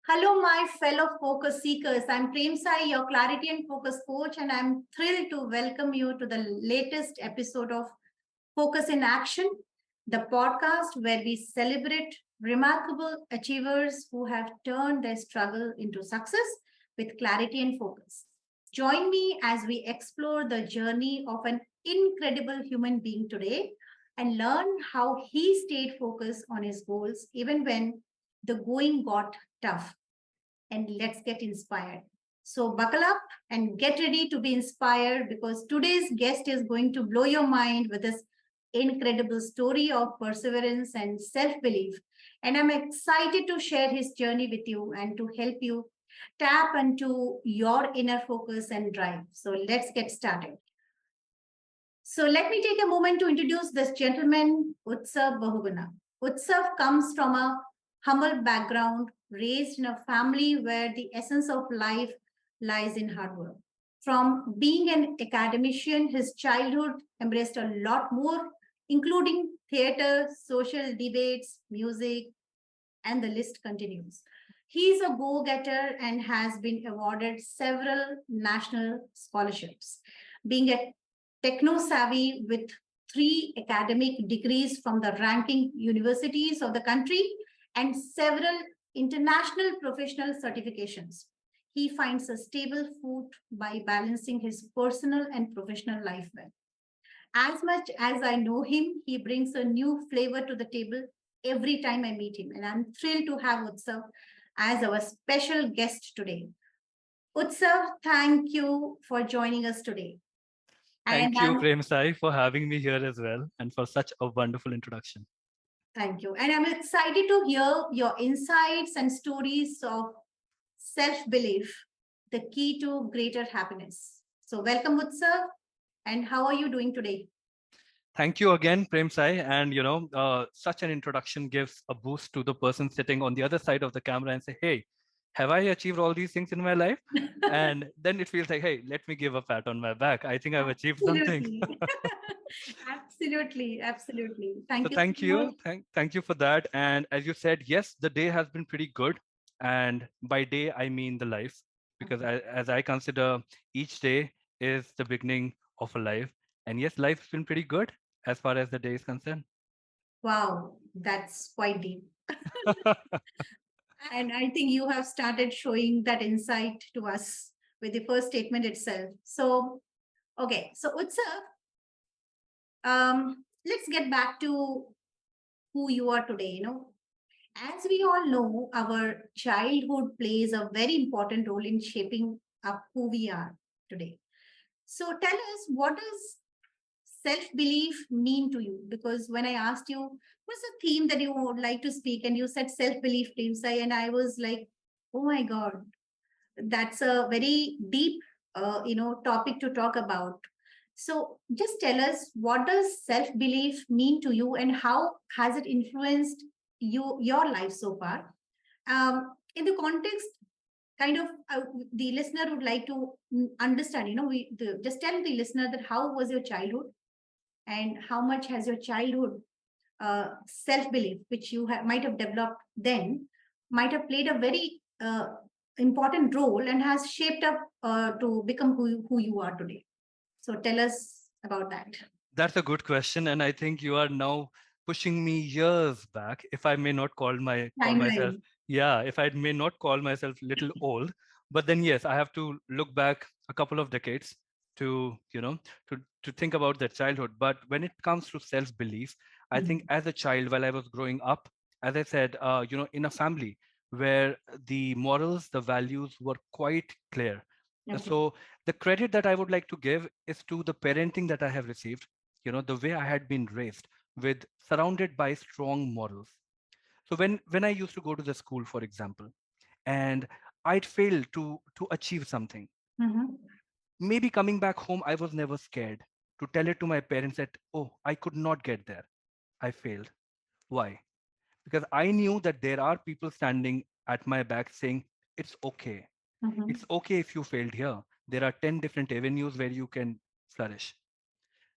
Hello, my fellow focus seekers. I'm Premsai, your clarity and focus coach, and I'm thrilled to welcome you to the latest episode of Focus in Action, the podcast where we celebrate remarkable achievers who have turned their struggle into success with clarity and focus. Join me as we explore the journey of an incredible human being today and learn how he stayed focused on his goals even when the going got tough. And let's get inspired. So, buckle up and get ready to be inspired because today's guest is going to blow your mind with this incredible story of perseverance and self belief. And I'm excited to share his journey with you and to help you tap into your inner focus and drive. So, let's get started. So, let me take a moment to introduce this gentleman, Utsav Bahuguna. Utsav comes from a humble background, raised in a family where the essence of life lies in hard work. From being an academician, his childhood embraced a lot more, including theater, social debates, music, and the list continues. He is a go getter and has been awarded several national scholarships. Being a techno savvy with three academic degrees from the ranking universities of the country and several international professional certifications. He finds a stable foot by balancing his personal and professional life well. As much as I know him, he brings a new flavor to the table every time I meet him. And I'm thrilled to have Utsav as our special guest today. Utsav, thank you for joining us today. And Thank you, Premsai, for having me here as well and for such a wonderful introduction. Thank you. And I'm excited to hear your insights and stories of self belief, the key to greater happiness. So, welcome, Utsav. And how are you doing today? Thank you again, Premsai. And, such an introduction gives a boost to the person sitting on the other side of the camera and say, hey, have I achieved all these things in my life? And then it feels like, hey, let me give a pat on my back. I think I've achieved something. Absolutely. Absolutely. Thank So you thank so much. you. Thank you for that. And as you said, yes, the day has been pretty good. And by day, I mean the life, because as I consider each day is the beginning of a life. And yes, life's been pretty good as far as the day is concerned. Wow, that's quite deep. And I think you have started showing that insight to us with the first statement itself. So, okay, so Utsav, let's get back to who you are today. As we all know, our childhood plays a very important role in shaping up who we are today. So tell us, what does self-belief mean to you? Because when I asked you, what's the theme that you would like to speak, and you said self-belief, Premsai, and I was like, oh my God, that's a very deep, topic to talk about. So just tell us, what does self-belief mean to you, and how has it influenced your life so far? In the context, kind of, the listener would like to understand. Just tell the listener that how was your childhood, and how much has your childhood self-belief, which you might have developed then, might have played a very important role and has shaped up to become who you are today. So tell us about that. That's a good question. And I think you are now pushing me years back, if I may not call myself, Timeline. yeah, if I may not call myself little old, but then yes, I have to look back a couple of decades to, to think about their childhood. But when it comes to self-belief, I think Mhm. as a child, while I was growing up, as I said, in a family where the morals, the values were quite clear. Okay. So the credit that I would like to give is to the parenting that I have received, the way I had been raised with surrounded by strong morals. So when I used to go to the school, for example, and I'd fail to achieve something, Mhm. maybe coming back home, I was never scared to tell it to my parents that, oh, I could not get there. I failed. Why? Because I knew that there are people standing at my back saying, it's okay. Mhm. It's okay if you failed here. There are 10 different avenues where you can flourish.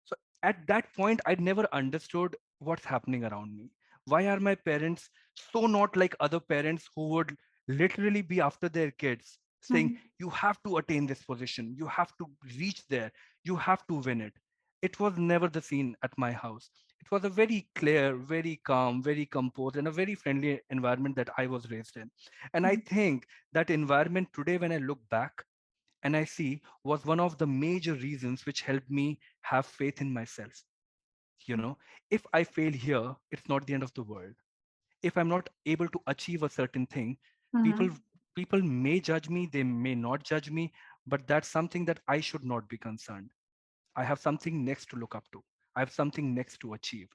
So at that point, I'd never understood what's happening around me. Why are my parents so not like other parents who would literally be after their kids, saying, Mhm. you have to attain this position, you have to reach there, you have to win it. It was never the scene at my house. It was a very clear, very calm, very composed, and a very friendly environment that I was raised in. And I think that environment today, when I look back and I see, was one of the major reasons which helped me have faith in myself. You know, if I fail here, it's not the end of the world. If I'm not able to achieve a certain thing, people Mhm. people may judge me, they may not judge me, but that's something that I should not be concerned. I have something next to look up to. I have something next to achieve.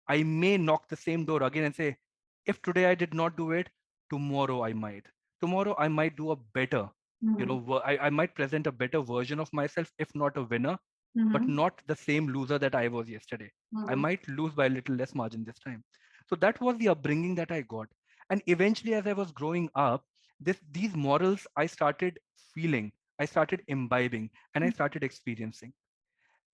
I may knock the same door again and say, if today I did not do it, tomorrow I might. Tomorrow I might do a better, Mhm. I might present a better version of myself, if not a winner, but Mhm. not the same loser that I was yesterday. I Mhm. might lose by a little less margin this time. So that was the upbringing that I got. And eventually, as I was growing up, these morals I started feeling, I started imbibing, and I started experiencing.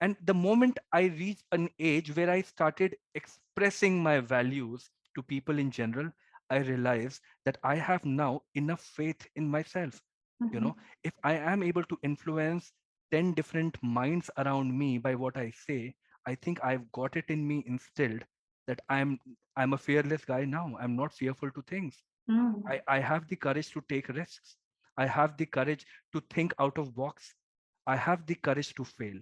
And the moment I reached an age where I started expressing my values to people in general, I realized that I have now enough faith in myself. You Mhm. know, if I am able to influence 10 different minds around me by what I say, I think I've got it in me instilled that I'm a fearless guy now. I'm not fearful to things. Mhm. I have the courage to take risks. I have the courage to think out of box. I have the courage to fail.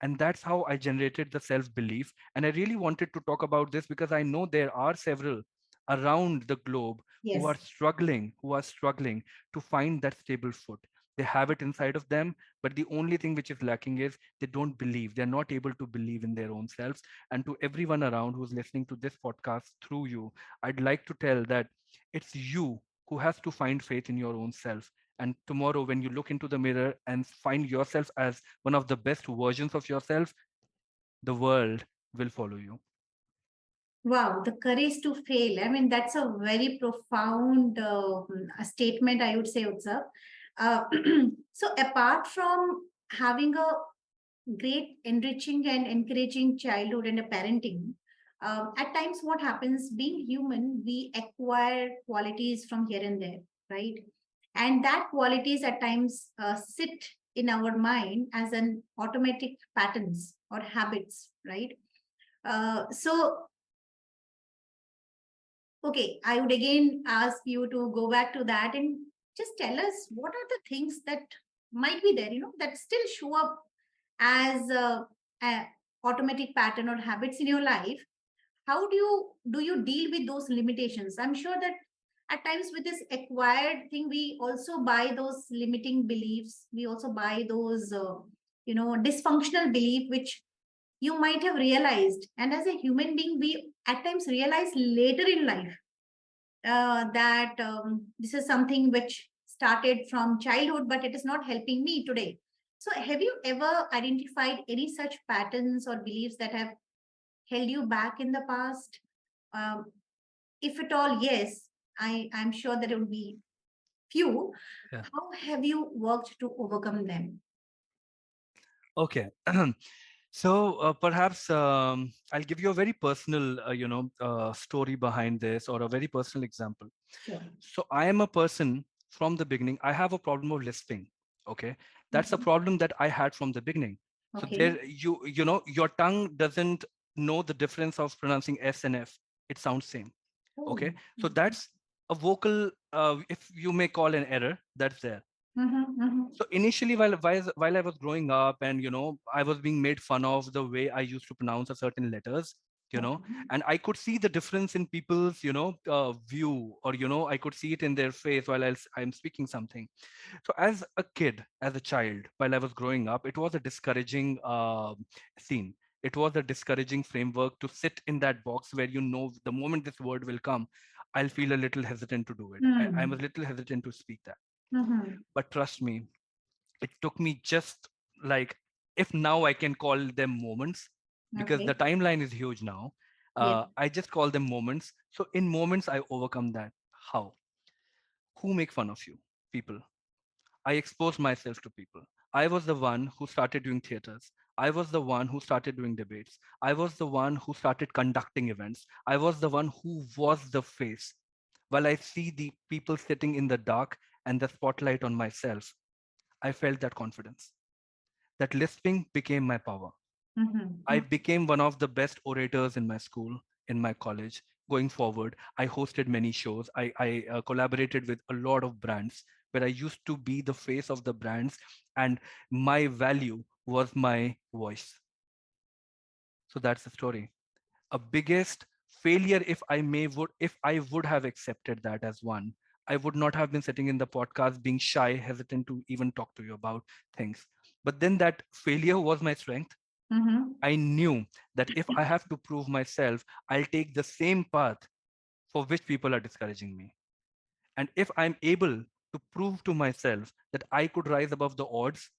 And that's how I generated the self belief. And I really wanted to talk about this because I know there are several around the globe Yes. who are struggling to find that stable foot. They have it inside of them, but the only thing which is lacking is they don't believe. They're not able to believe in their own selves. And to everyone around who's listening to this podcast through you, I'd like to tell that it's you who has to find faith in your own self. And tomorrow, when you look into the mirror and find yourself as one of the best versions of yourself, the world will follow you. Wow, the courage to fail. I mean, that's a very profound statement, I would say, Utsav. Uh, so, apart from having a great, enriching, and encouraging childhood and a parenting, at times what happens, being human, we acquire qualities from here and there, right? And that qualities at times sit in our mind as an automatic patterns or habits, right? So okay, I would again ask you to go back to that and just tell us what are the things that might be there, that still show up as a automatic pattern or habits in your life. How do you deal with those limitations? I'm sure that at times with this acquired thing, we also buy those limiting beliefs. We also buy those, dysfunctional belief, which you might have realized. And as a human being, we at times realize later in life that this is something which started from childhood, but it is not helping me today. So, have you ever identified any such patterns or beliefs that have held you back in the past? Um, if at all, yes, I'm sure that it would be few. Yeah. How have you worked to overcome them? Okay. So perhaps I'll give you a very personal, story behind this, or a very personal example. Sure. So I am a person from the beginning. I have a problem of lisping. Okay, that's a Mhm. problem that I had from the beginning. So Okay. there, your tongue doesn't know the difference of pronouncing S and F. It sounds same. Oh. Okay, so that's a vocal, if you may call an error, that's there. Mm-hmm, mm-hmm. So initially, while I was growing up, and I was being made fun of the way I used to pronounce a certain letters, Okay. and I could see the difference in people's view, or I could see it in their face while I'm speaking something. So as a kid, as a child, while I was growing up, it was a discouraging scene. It was a discouraging framework to sit in that box where the moment this word will come, I'll feel a little hesitant to do it. I'm a Mm. little hesitant to speak that. Mm-hmm. But trust me, it took me just, like, if now I can call them moments, because the Okay. timeline is huge now. Yes. I just call them moments. So in moments I overcome that. How? Who make fun of you? People. I exposed myself to people. I was the one who started doing theaters. I was the one who started doing debates. I was the one who started conducting events. I was the one who was the face. while I see the people sitting in the dark and the spotlight on myself, I felt that confidence. That listening became my power. I Mm-hmm. became one of the best orators in my school, in my college. Going forward, I hosted many shows. I collaborated with a lot of brands where I used to be the face of the brands, and my value was my voice. So that's the story. A biggest failure, if I would have accepted that as one, I would not have been sitting in the podcast being shy, hesitant to even talk to you about things. But then that failure was my strength. Mm-hmm. I knew that if I have to prove myself, I'll take the same path for which people are discouraging me. And if I'm able to prove to myself that I could rise above the odds,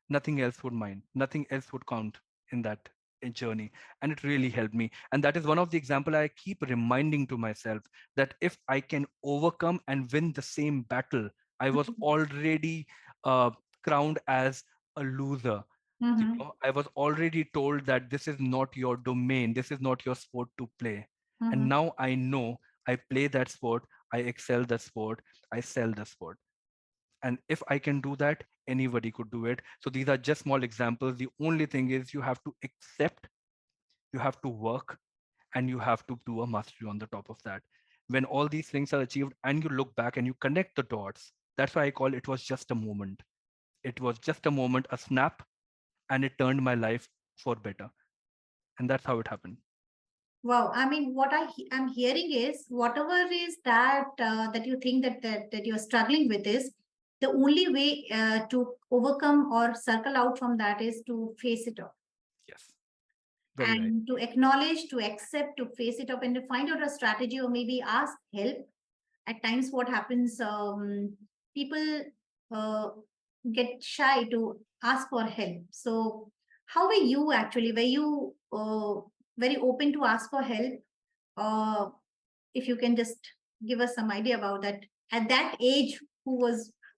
nothing else would mind, nothing else would count in that journey. And it really helped me. And that is one of the example I keep reminding to myself, that if I can overcome and win the same battle, I was already uh, crowned as a loser. Mm-hmm. I was already told that this is not your domain, this is not your sport to play. And Mm-hmm. now I know I play that sport, I excel the sport, I sell the sport. And if I can do that, anybody could do it. So these are just small examples. The only thing is you have to accept, you have to work, and you have to do a mastery on the top of that. When all these things are achieved and you look back and you connect the dots, that's why I call it was just a moment. It was just a moment, a snap, and it turned my life for better. And that's how it happened. Wow, I mean, what am hearing is whatever is that that you think that you're struggling with is the only way to overcome or circle out from that is to face it up Yes, very right. and to acknowledge, to accept, to face it up, and to find out a strategy or maybe ask help. At times, what happens? People uh, get shy to ask for help. So, how were you actually? Were you very open to ask for help? Uh, if you can just give us some idea about that. At that age,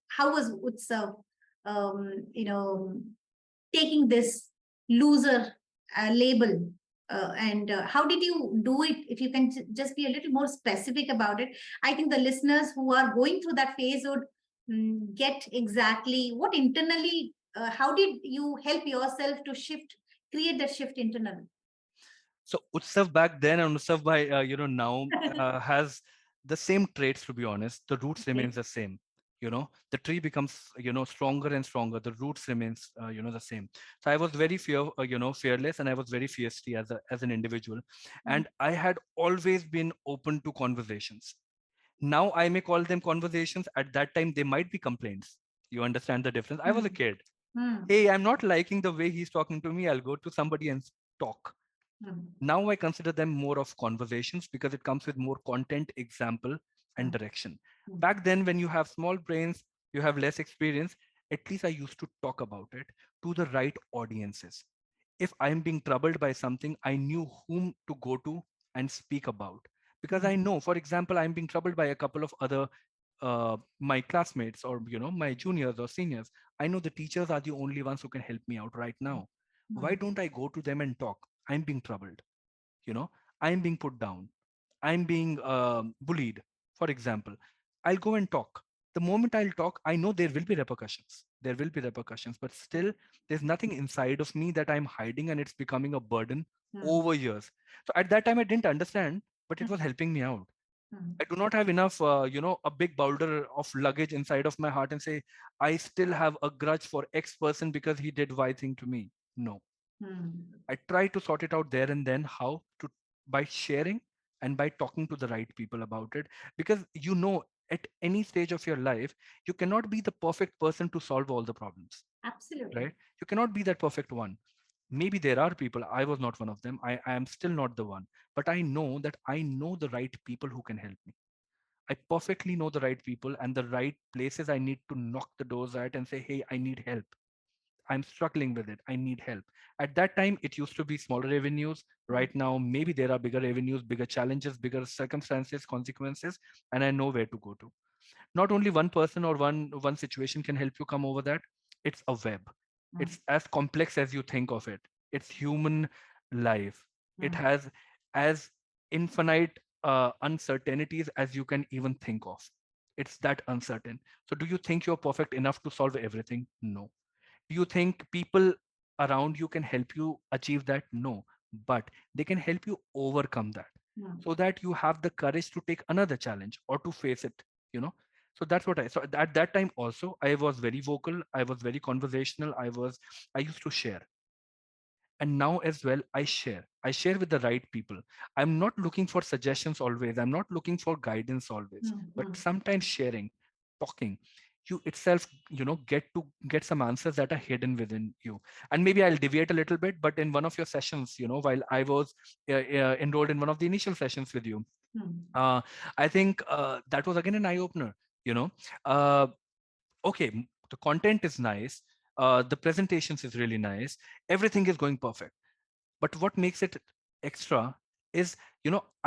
how was Utsav, taking this loser label? And how did you do it? If you can just be a little more specific about it, I think the listeners who are going through that phase would get exactly what internally, how did you help yourself to create that shift internally? So Utsav back then and Utsav by now has the same traits. To be honest, the roots remains Okay. the same. The tree becomes stronger and stronger. The roots remains the same. So I was very fearless, and I was very feisty as an individual, Mm, and I had always been open to conversations. Now I may call them conversations. At that time, they might be complaints. You understand the difference? I was a mm, kid. mm, Hey, I'm not liking the way he's talking to me. I'll go to somebody and talk. mm, Now I consider them more of conversations because it comes with more content, example, and mm, direction. mm, Back then, when you have small brains, you have less experience, at least I used to talk about it to the right audiences. If I'm being troubled by something, I knew whom to go to and speak about. Because I mm, know, for example, I'm being troubled by a couple of other my classmates, or my juniors or seniors. I know the teachers are the only ones who can help me out right now. Why mm, don't I go to them and talk? I'm being troubled. you know I'm being put down, I'm being bullied, for example. I'll go and talk. The moment I'll talk, I know there will be repercussions, but still there's nothing inside of me that I'm hiding, and it's becoming a burden mm, over years. So at that time I didn't understand, but it mm, was helping me out. mm, I do not have enough a big boulder of luggage inside of my heart and say I still have a grudge for X person because he did Y thing to me. No, mm, I try to sort it out there and then, how to, by sharing and by talking to the right people about it. Because at any stage of your life, you cannot be the perfect person to solve all the problems, absolutely. right? You cannot be that perfect one. Maybe there are people, I was not one of them. I am still not the one. But I know that I know the right people who can help me. I perfectly know the right people and the right places I need to knock the doors at and say, hey, I need help. I'm struggling with it. I need help. At that time, it used to be smaller revenues. Mm, Right now, maybe there are bigger revenues, bigger challenges, bigger circumstances, consequences, and I know where to go to. Not only one person or one situation can help you come over that. It's a web. mm, It's as complex as you think of it. It's human life. It mm, has as infinite. uncertainties as you can even think of. It's that uncertain. So do you think you're perfect enough to solve everything? No. Do you think people around you can help you achieve that? No. But they can help you overcome that, Hmm. so that you have the courage to take another challenge or to face it, you know. So that's what I, so at that time also I was very vocal, I was very conversational, I used to share. And now as well, I share with the right people. I'm not looking for suggestions always, I'm not looking for guidance always, Hmm. but Hmm. sometimes sharing, talking, you itself, get some answers that are hidden within you. And maybe I'll deviate a little bit, but in one of your sessions, while I was enrolled in one of the initial sessions with you, Hmm. uh, I think that was again an eye opener. you know uh, okay, the content is nice, the presentations is really nice, everything is going perfect, but what makes it extra is,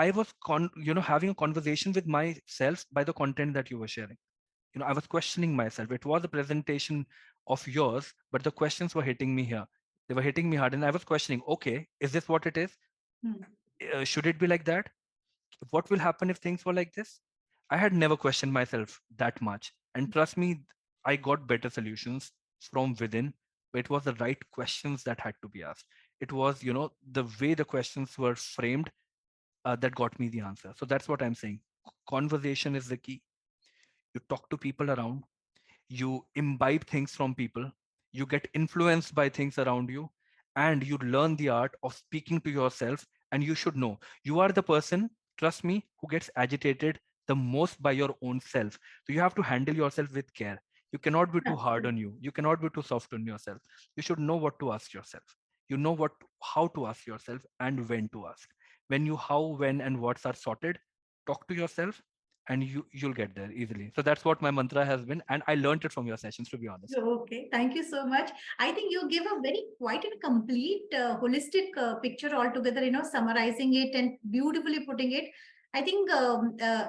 I was having a conversation with myself by the content that you were sharing. I was questioning myself. It was a presentation of yours, but the questions were hitting me here, they were hitting me hard, and I was questioning, okay, is this what it is? Hmm. Should it be like that? What will happen if things were like this? I had never questioned myself that much. And trust me, I got better solutions from within, but it was the right questions that had to be asked. It was, the way the questions were framed, that got me the answer. So that's what I'm saying. Conversation is the key. You talk to people around, you imbibe things from people, you get influenced by things around you, and you learn the art of speaking to yourself. And you should know you are the person, trust me, who gets agitated the most by your own self. So you have to handle yourself with care. You cannot be too hard on Absolutely. you cannot be too soft on yourself. You should know what to ask yourself. You know what how to ask yourself and when to ask. When you how, when, and what's are sorted, talk to yourself, and you'll get there easily. So that's what my mantra has been, and I learned it from your sessions, to be honest. Okay, thank you so much. I think you give a very quite and complete holistic picture altogether, summarizing it and beautifully putting it. I think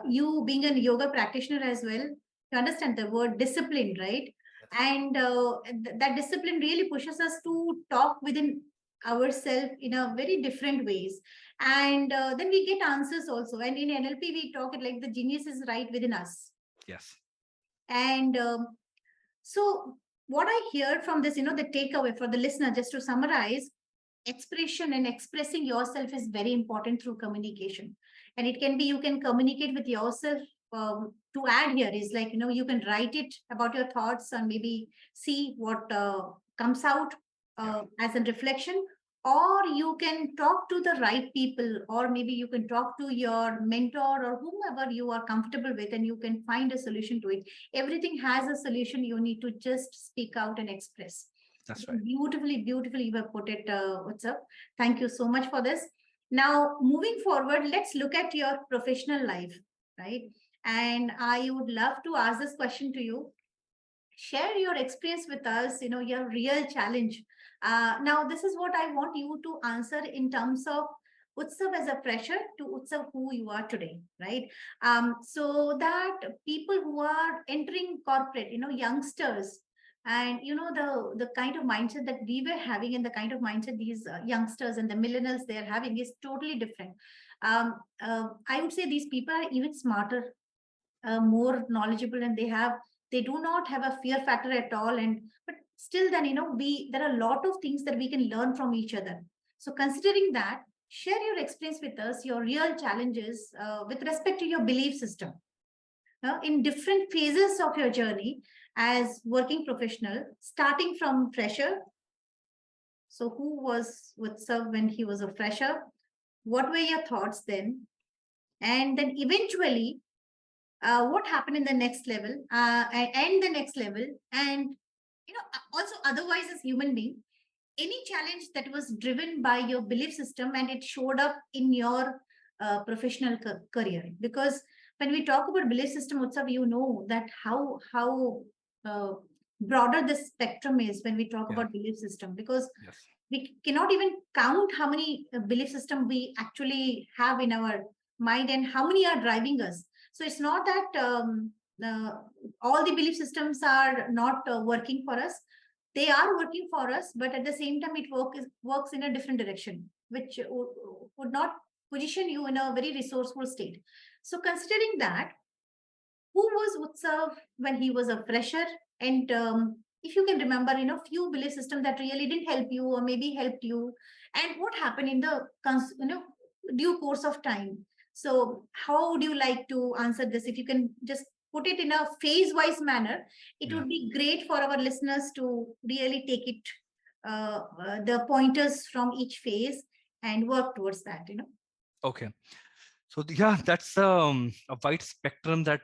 you being a yoga practitioner as well, you understand the word discipline, right? Yes. And that discipline really pushes us to talk within ourselves in a very different ways. And then we get answers also. And in NLP, we talk it like the genius is right within us. Yes. And so, what I hear from this, the takeaway for the listener, just to summarize, expression and expressing yourself is very important through communication. And it can be you can communicate with yourself. To add here is like, you can write it about your thoughts and maybe see what comes out Yeah. as a reflection, or you can talk to the right people, or maybe you can talk to your mentor or whomever you are comfortable with, and you can find a solution to it. Everything has a solution. You need to just speak out and express. That's right. Beautifully, beautifully you have put it, Utsav. Thank you so much for this. Now, moving forward, let's look at your professional life, right? And I would love to ask this question to you. Share your experience with us, your real challenge. Now, this is what I want you to answer in terms of Utsav as a fresher to Utsav who you are today, right? So that people who are entering corporate, youngsters, and the kind of mindset that we were having and the kind of mindset these youngsters and the millennials they're having is totally different. I would say these people are even smarter, more knowledgeable, and they do not have a fear factor at all. And but still then, we there are a lot of things that we can learn from each other. So considering that, share your experience with us, your real challenges with respect to your belief system in different phases of your journey as working professional, starting from fresher. So who was with Serve when he was a fresher? What were your thoughts then? And then eventually, what happened in the next level, and the next level, and also otherwise as human being, any challenge that was driven by your belief system and it showed up in your professional career. Because when we talk about belief system, Utsav, you know that how uh, broader the spectrum is when we talk Yeah. about belief system, because Yes. we cannot even count how many belief system we actually have in our mind and how many are driving us. So it's not that uh, all the belief systems are not working for us. They are working for us, but at the same time it works in a different direction, which would not position you in a very resourceful state. So considering that, who was Utsav when he was a fresher? And if you can remember, few belief systems that really didn't help you or maybe helped you, and what happened in the due course of time. So, how would you like to answer this? If you can just put it in a phase-wise manner, it Yeah. would be great for our listeners to really take it, the pointers from each phase and work towards that. Okay. So yeah, that's a wide spectrum that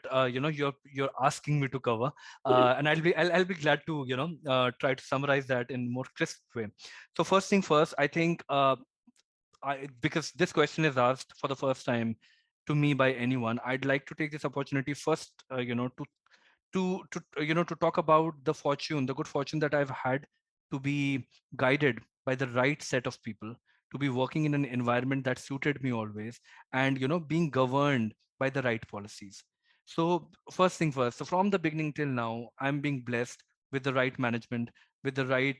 you're asking me to cover, and I'll be glad to try to summarize that in more crisp way. So first thing first, I think because this question is asked for the first time to me by anyone, I'd like to take this opportunity first, to talk about the fortune, the good fortune that I've had to be guided by the right set of people, to be working in an environment that suited me always, and being governed by the right policies. So first thing first, so from the beginning till now, I'm being blessed with the right management, with the right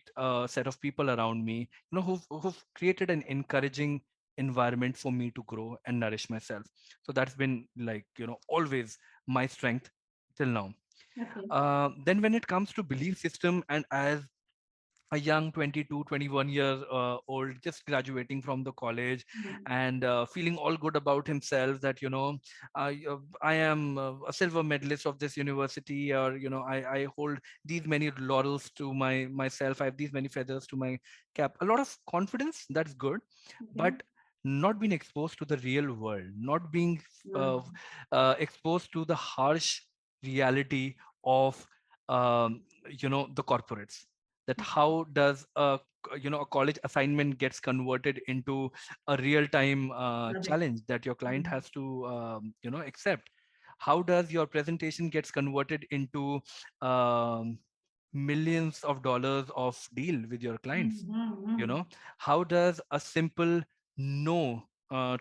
set of people around me, who've created an encouraging environment for me to grow and nourish myself. So that's been like always my strength till now. Okay. Then when it comes to belief system, and as a young 22, 21 years old, just graduating from the college, Mm. and feeling all good about himself, that I am a silver medalist of this university, or I hold these many laurels to myself, I have these many feathers to my cap, a lot of confidence, that's good. Okay. But not being exposed to the real world, not being uh, Mm. exposed to the harsh reality of the corporates, that how does a college assignment gets converted into a real time Project. challenge that your client Mm. has to accept. How does your presentation gets converted into um, millions of dollars of deal with your clients? you Mm. know how does a simple no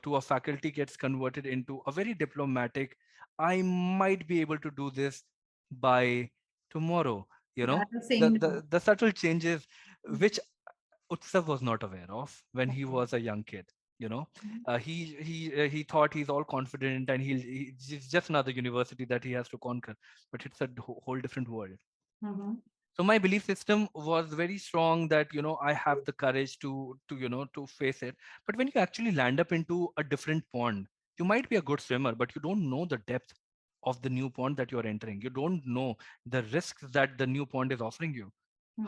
to a faculty gets converted into a very diplomatic, I might be able to do this by tomorrow? you Yeah, know I was saying the no. the, the subtle changes Mm. which Utsav was not aware of when he Okay. was a young kid. Mm. He thought he's all confident, and it's just another university that he has to conquer, but it's a whole different world. Mhm. So my belief system was very strong that I have the courage to face it. But when you actually land up into a different pond, you might be a good swimmer, but you don't know the depth of the new pond that you're entering. You don't know the risks that the new pond is offering you.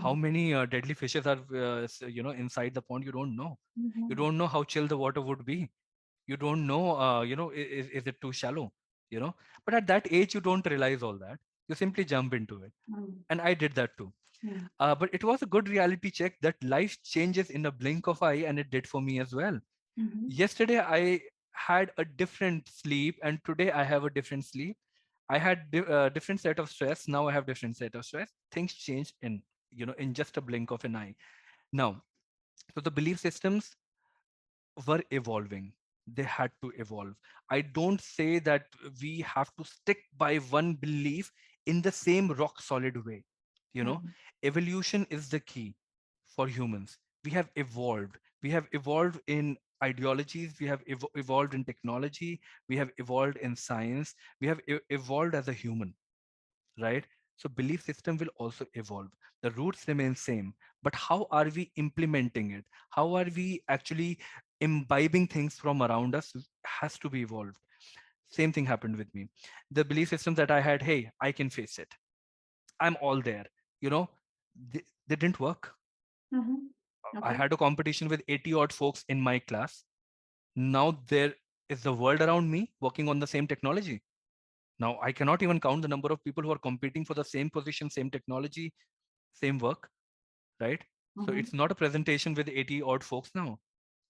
How Mm. many deadly fishes are inside the pond? You don't know. You Mhm. don't know how chill the water would be. You don't know, is it too shallow? But at that age, you don't realize all that. You simply jump into it, Mm. and I did that too. Mm. But it was a good reality check that life changes in a blink of eye, and it did for me as well. Mhm. Yesterday I had a different sleep, and today I have a different sleep. I had different set of stress. Now I have different set of stress. Things changed in just a blink of an eye. Now, so the belief systems were evolving. They had to evolve. I don't say that we have to stick by one belief in the same rock solid way. You know, Mm. evolution is the key for humans. We have evolved. We have evolved in ideologies. We have evolved in technology. We have evolved in science. We have evolved as a human, right? So belief system will also evolve. The roots remain same, but how are we implementing it? How are we actually imbibing things from around us has to be evolved. Same thing happened with me. The belief system that I had, hey, I can face it, I'm all there, you know they didn't work. Mhm. I Okay. had a competition with 80 odd folks in my class. Now there is the world around me working on the same technology. Now I cannot even count the number of people who are competing for the same position, same technology, same work, right? So Mhm. it's not a presentation with 80 odd folks now.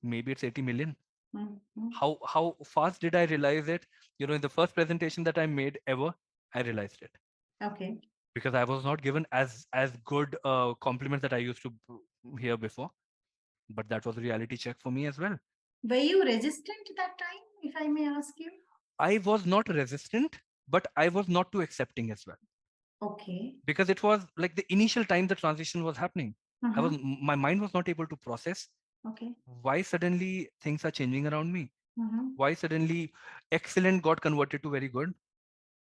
Maybe it's 80 million. Mhm. How fast did I realize it? In the first presentation that I made ever, I realized it Okay. because I was not given as good compliments that I used to hear before. But that was a reality check for me as well. Were you resistant that time, if I may ask you? I was not resistant, but I was not too accepting as well, Okay. because it was like the initial time the transition was happening. Uh-huh. My mind was not able to process Okay. why suddenly things are changing around me. Mm-hmm. Why suddenly excellent got converted to very good,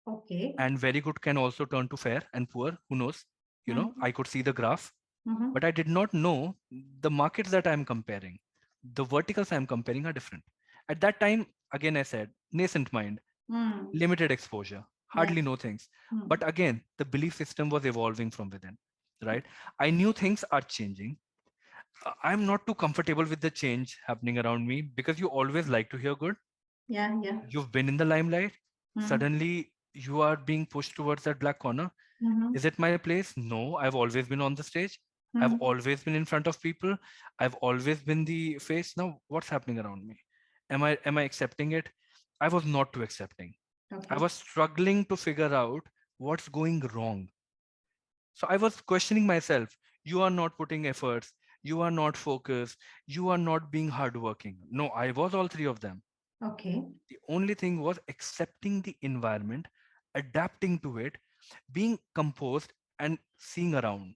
Okay. and very good can also turn to fair and poor, who knows? Mm-hmm. I could see the graph, Mm-hmm. but I did not know the markets that I'm comparing, the verticals I'm comparing are different. At that time, again, I said, nascent mind, Mm. limited exposure, Yeah. hardly know things. Mm. But again, the belief system was evolving from within, right? I knew things are changing. I'm not too comfortable with the change happening around me because you always like to hear good. Yeah. Yeah. You've been in the limelight. Mm. Suddenly, you are being pushed towards that black corner. Mm-hmm. Is it my place? No, I've always been on the stage. I've Mm. always been in front of people. I've always been the face. Now, what's happening around me? Am I accepting it? I was not too accepting. I Okay. was struggling to figure out what's going wrong. So I was questioning myself. You are not putting efforts. You are not focused. You are not being hardworking. No, I was all three of them. Okay. The only thing was accepting the environment, adapting to it, being composed, and seeing around.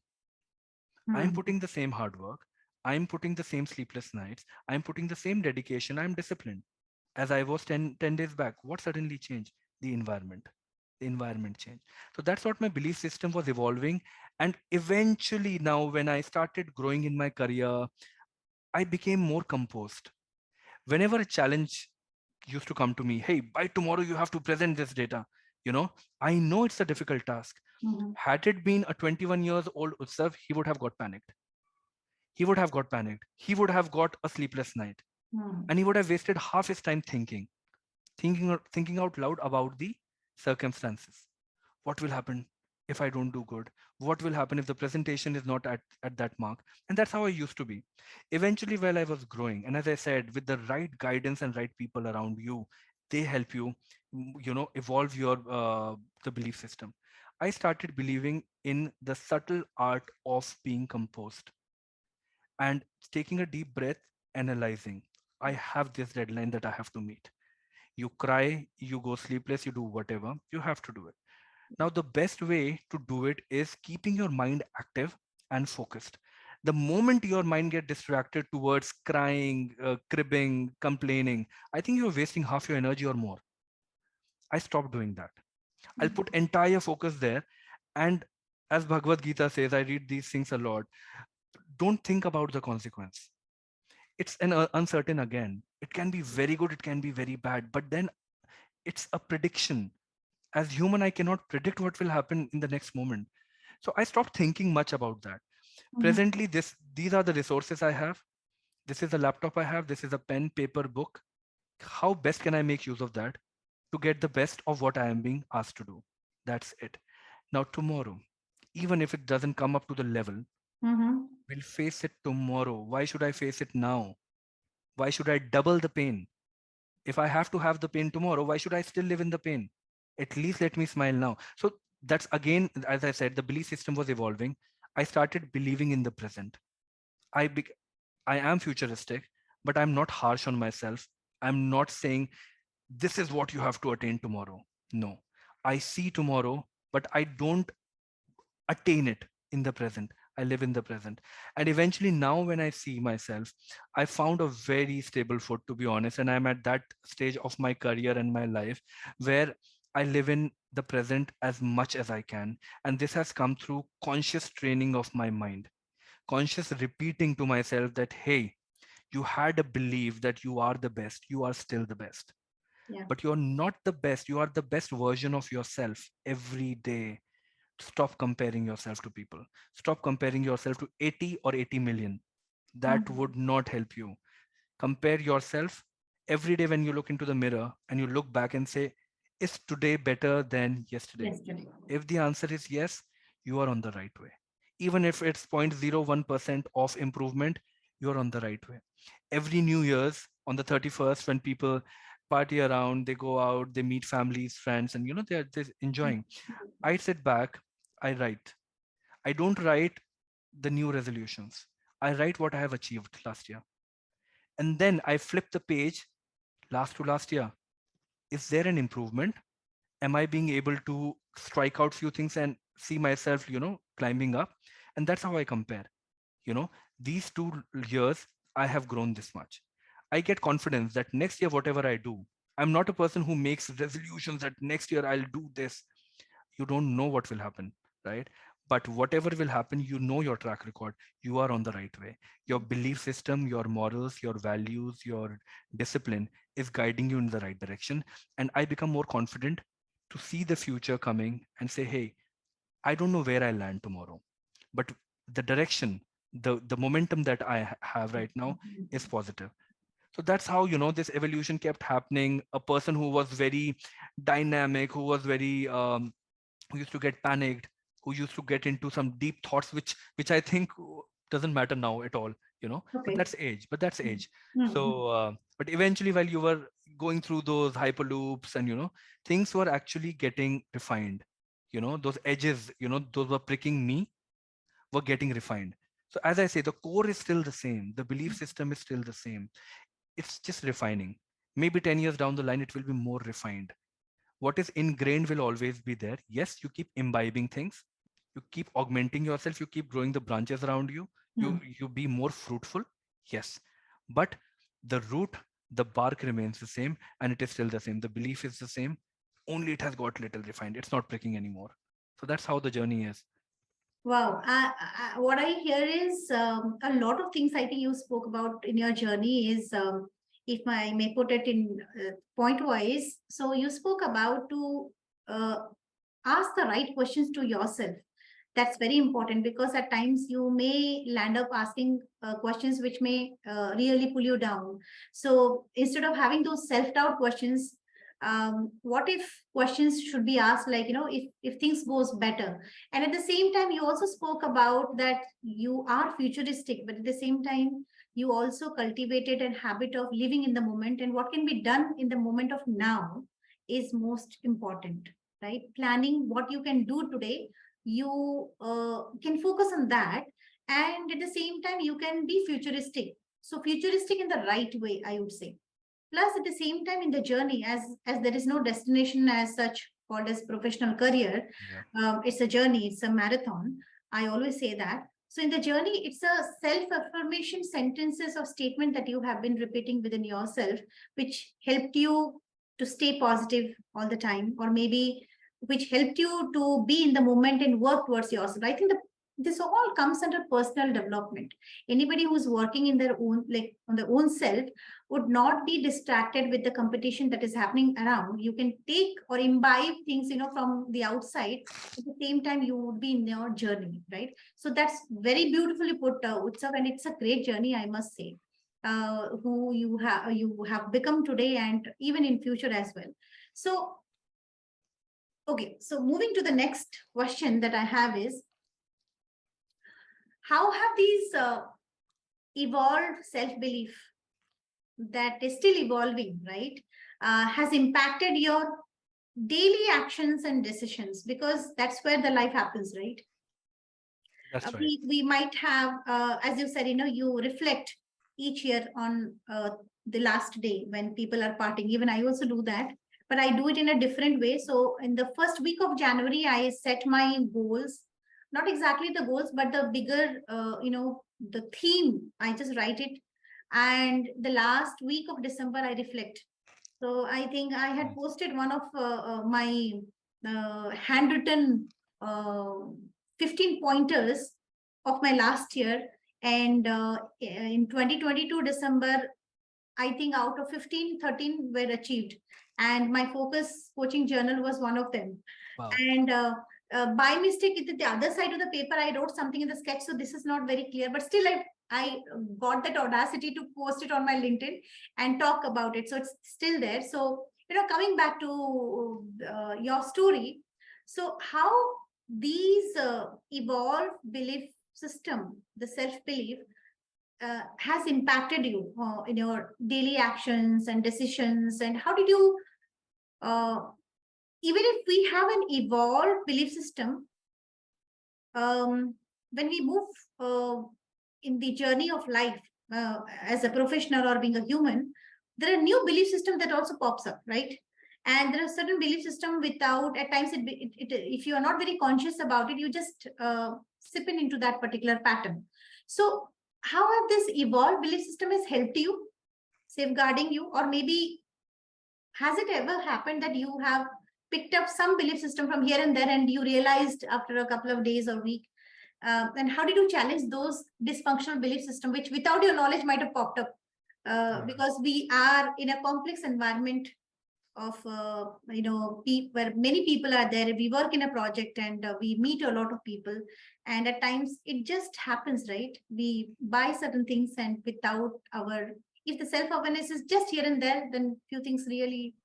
I'm Mm. putting the same hard work. I'm putting the same sleepless nights. I'm putting the same dedication. I'm disciplined as I was 10 days back. What suddenly changed? The environment. The environment changed. So that's what my belief system was evolving. And eventually, now, when I started growing in my career, I became more composed. Whenever a challenge used to come to me, hey, by tomorrow you have to present this data, you know, I know it's a difficult task. Mm-hmm. Had it been a 21 years old Utsav, he would have got panicked. He would have got panicked. He would have got a sleepless night. Mm. And he would have wasted half his time thinking out loud about the circumstances. What will happen if I don't do good? What will happen if the presentation is not at that mark? And that's how I used to be. Eventually, while I was growing, and as I said, with the right guidance and right people around you, they help you, evolve your the belief system. I started believing in the subtle art of being composed and taking a deep breath, analyzing. I have this deadline that I have to meet. You cry, you go sleepless, you do whatever, you have to do it. Now, the best way to do it is keeping your mind active and focused. The moment your mind get distracted towards crying, cribbing, complaining, I think you're wasting half your energy or more. I stopped doing that. I'll put entire focus there. And as Bhagavad Gita says, I read these things a lot. Don't think about the consequence. It's an uncertain again. It can be very good, it can be very bad, but then it's a prediction. As human, I cannot predict what will happen in the next moment. So I stopped thinking much about that. Mm-hmm. Presently, these are the resources I have. This is the laptop I have. This is a pen, paper, book. How best can I make use of that to get the best of what I am being asked to do? That's it. Now, tomorrow, even if it doesn't come up to the level, Mm-hmm. we'll face it tomorrow. Why should I face it now? Why should I double the pain? If I have to have the pain tomorrow, why should I still live in the pain? At least let me smile now. So that's again, as I said, the belief system was evolving. I started believing in the present. I be- I am futuristic, but I'm not harsh on myself. I'm not saying this is what you have to attain tomorrow. No, I see tomorrow, but I don't attain it in the present. I live in the present. And eventually, now when I see myself, I found a very stable foot, to be honest. And I'm at that stage of my career and my life where I live in the present as much as I can. And this has come through conscious training of my mind, conscious repeating to myself that, hey, you had a belief that you are the best, you are still the best. Yeah. But you're not the best, you are the best version of yourself every day. Stop comparing yourself to people. Stop comparing yourself to 80 or 80 million. That Mm-hmm. would not help you. Compare yourself every day when you look into the mirror and you look back and say, is today better than yesterday? Yesterday. If the answer is yes, you are on the right way. Even if it's 0.01% of improvement, you're on the right way. Every New Year's on the 31st, when people party around, they go out, they meet families, friends, and they're enjoying. I sit back, I write. I don't write the new resolutions. I write what I have achieved last year. And then I flip the page last to last year. Is there an improvement? Am I being able to strike out few things and see myself, climbing up? And that's how I compare. You know, these 2 years, I have grown this much. I get confidence that next year, whatever I do, I'm not a person who makes resolutions that next year I'll do this. You don't know what will happen, right? But whatever will happen, you know your track record. You are on the right way. Your belief system, your morals, your values, your discipline is guiding you in the right direction. And I become more confident to see the future coming and say, hey, I don't know where I land tomorrow, but the direction, the momentum that have right now is positive. So that's how, this evolution kept happening. A person who was very dynamic, who was very who used to get panicked, who used to get into some deep thoughts, which I think doesn't matter now at all, but Okay. that's age. But that's age. Mm-hmm. So, but eventually, while you were going through those hyperloops, and things were actually getting refined. Those edges, those were pricking me, were getting refined. So as I say, the core is still the same. The belief system is still the same. It's just refining. Maybe 10 years down the line, it will be more refined. What is ingrained will always be there. Yes, you keep imbibing things, you keep augmenting yourself, you keep growing the branches around you, you be more fruitful. Yes, but the root, the bark remains the same, and it is still the same. The belief is the same, only it has got little refined. It's not pricking anymore. So that's how the journey is. Wow. What I hear is a lot of things I think you spoke about in your journey is, if I may put it in point wise. So you spoke about to uh, ask the right questions to yourself. That's very important because at times you may land up asking questions which may really pull you down. So instead of having those self-doubt questions, what if questions should be asked, like, if things goes better. And at the same time, you also spoke about that you are futuristic, but at the same time, you also cultivated a habit of living in the moment, and what can be done in the moment of now is most important, right? Planning what you can do today, you can focus on that, and at the same time you can be futuristic. So futuristic in the right way, I would say. Plus at the same time in the journey, as there is no destination as such called as professional career, Yeah. it's a journey, it's a marathon. I always say that. So in the journey, it's a self affirmation sentences or statement that you have been repeating within yourself, which helped you to stay positive all the time, or maybe which helped you to be in the moment and work towards yourself. I think this all comes under personal development. Anybody who's working in their own, like on their own self, would not be distracted with the competition that is happening around. You can take or imbibe things, from the outside. At the same time, you would be in your journey, right? So that's very beautifully put, Utsav, and it's a great journey, I must say. Who you have become today, and even in future as well. So okay, so moving to the next question that I have is, how have these evolved self-belief that is still evolving, right, has impacted your daily actions and decisions? Because that's where the life happens, right? That's right. We might have, as you said, you reflect each year on the last day when people are parting. Even I also do that, but I do it in a different way. So in the first week of January, I set my goals, not exactly the goals, but the bigger, the theme. I just write it, and the last week of December, I reflect. So I think I had Nice. posted one of my handwritten 15 pointers of my last year. And in 2022 December, I think out of 15, 13 were achieved. And my focus coaching journal was one of them. Wow. And by mistake, the other side of the paper, I wrote something in the sketch. So this is not very clear, but still I got that audacity to post it on my LinkedIn and talk about it. So it's still there. So, coming back to your story. So how these evolved belief system, the self-belief, has impacted you in your daily actions and decisions, and how did you, uh, even if we have an evolved belief system, when we move in the journey of life, as a professional or being a human, there are new belief system that also pops up, right? And there are certain belief system without, at times if you are not very conscious about it, you just sip in into that particular pattern. So how have this evolved belief system has helped you safeguarding you? Or maybe has it ever happened that you have picked up some belief system from here and there and you realized after a couple of days or week? And how did you challenge those dysfunctional belief system, which without your knowledge might have popped up? Right. Because we are in a complex environment of where many people are there. We work in a project and we meet a lot of people, and at times it just happens, right? We buy certain things and without our, if the self awareness is just here and there, then few things really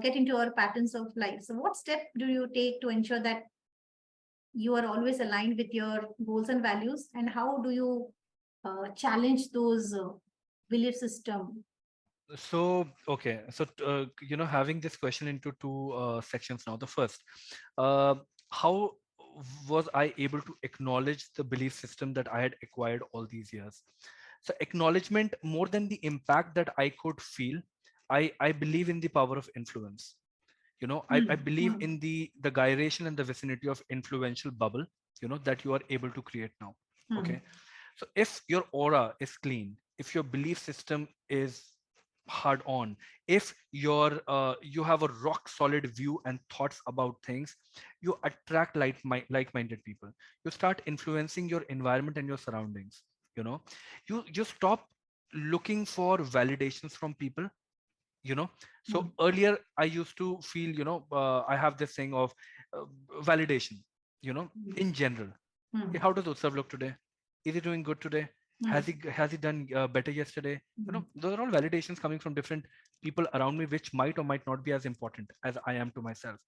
get into our patterns of life. So what step do you take to ensure that you are always aligned with your goals and values, and how do you challenge those belief system? So, okay. So, having this question into two sections now. The first, uh, how was I able to acknowledge the belief system that I had acquired all these years? So, acknowledgement more than the impact that I could feel. I believe in the power of influence. I Hmm. believe Hmm. in the gyration and the vicinity of influential bubble, that you are able to create now. Hmm. Okay. So if your aura is clean, if your belief system is hard on, if you have a rock solid view and thoughts about things, you attract like-minded people. You start influencing your environment and your surroundings. You know, you stop looking for validations from people. you know so Hmm. earlier I used to feel, I have this thing of uh, validation, in general. Hey, Hmm. how does Utsav look today? Is he doing good today? Hmm. Has he done better yesterday? Hmm. Those are all validations coming from different people around me, which might or might not be as important as I am to myself.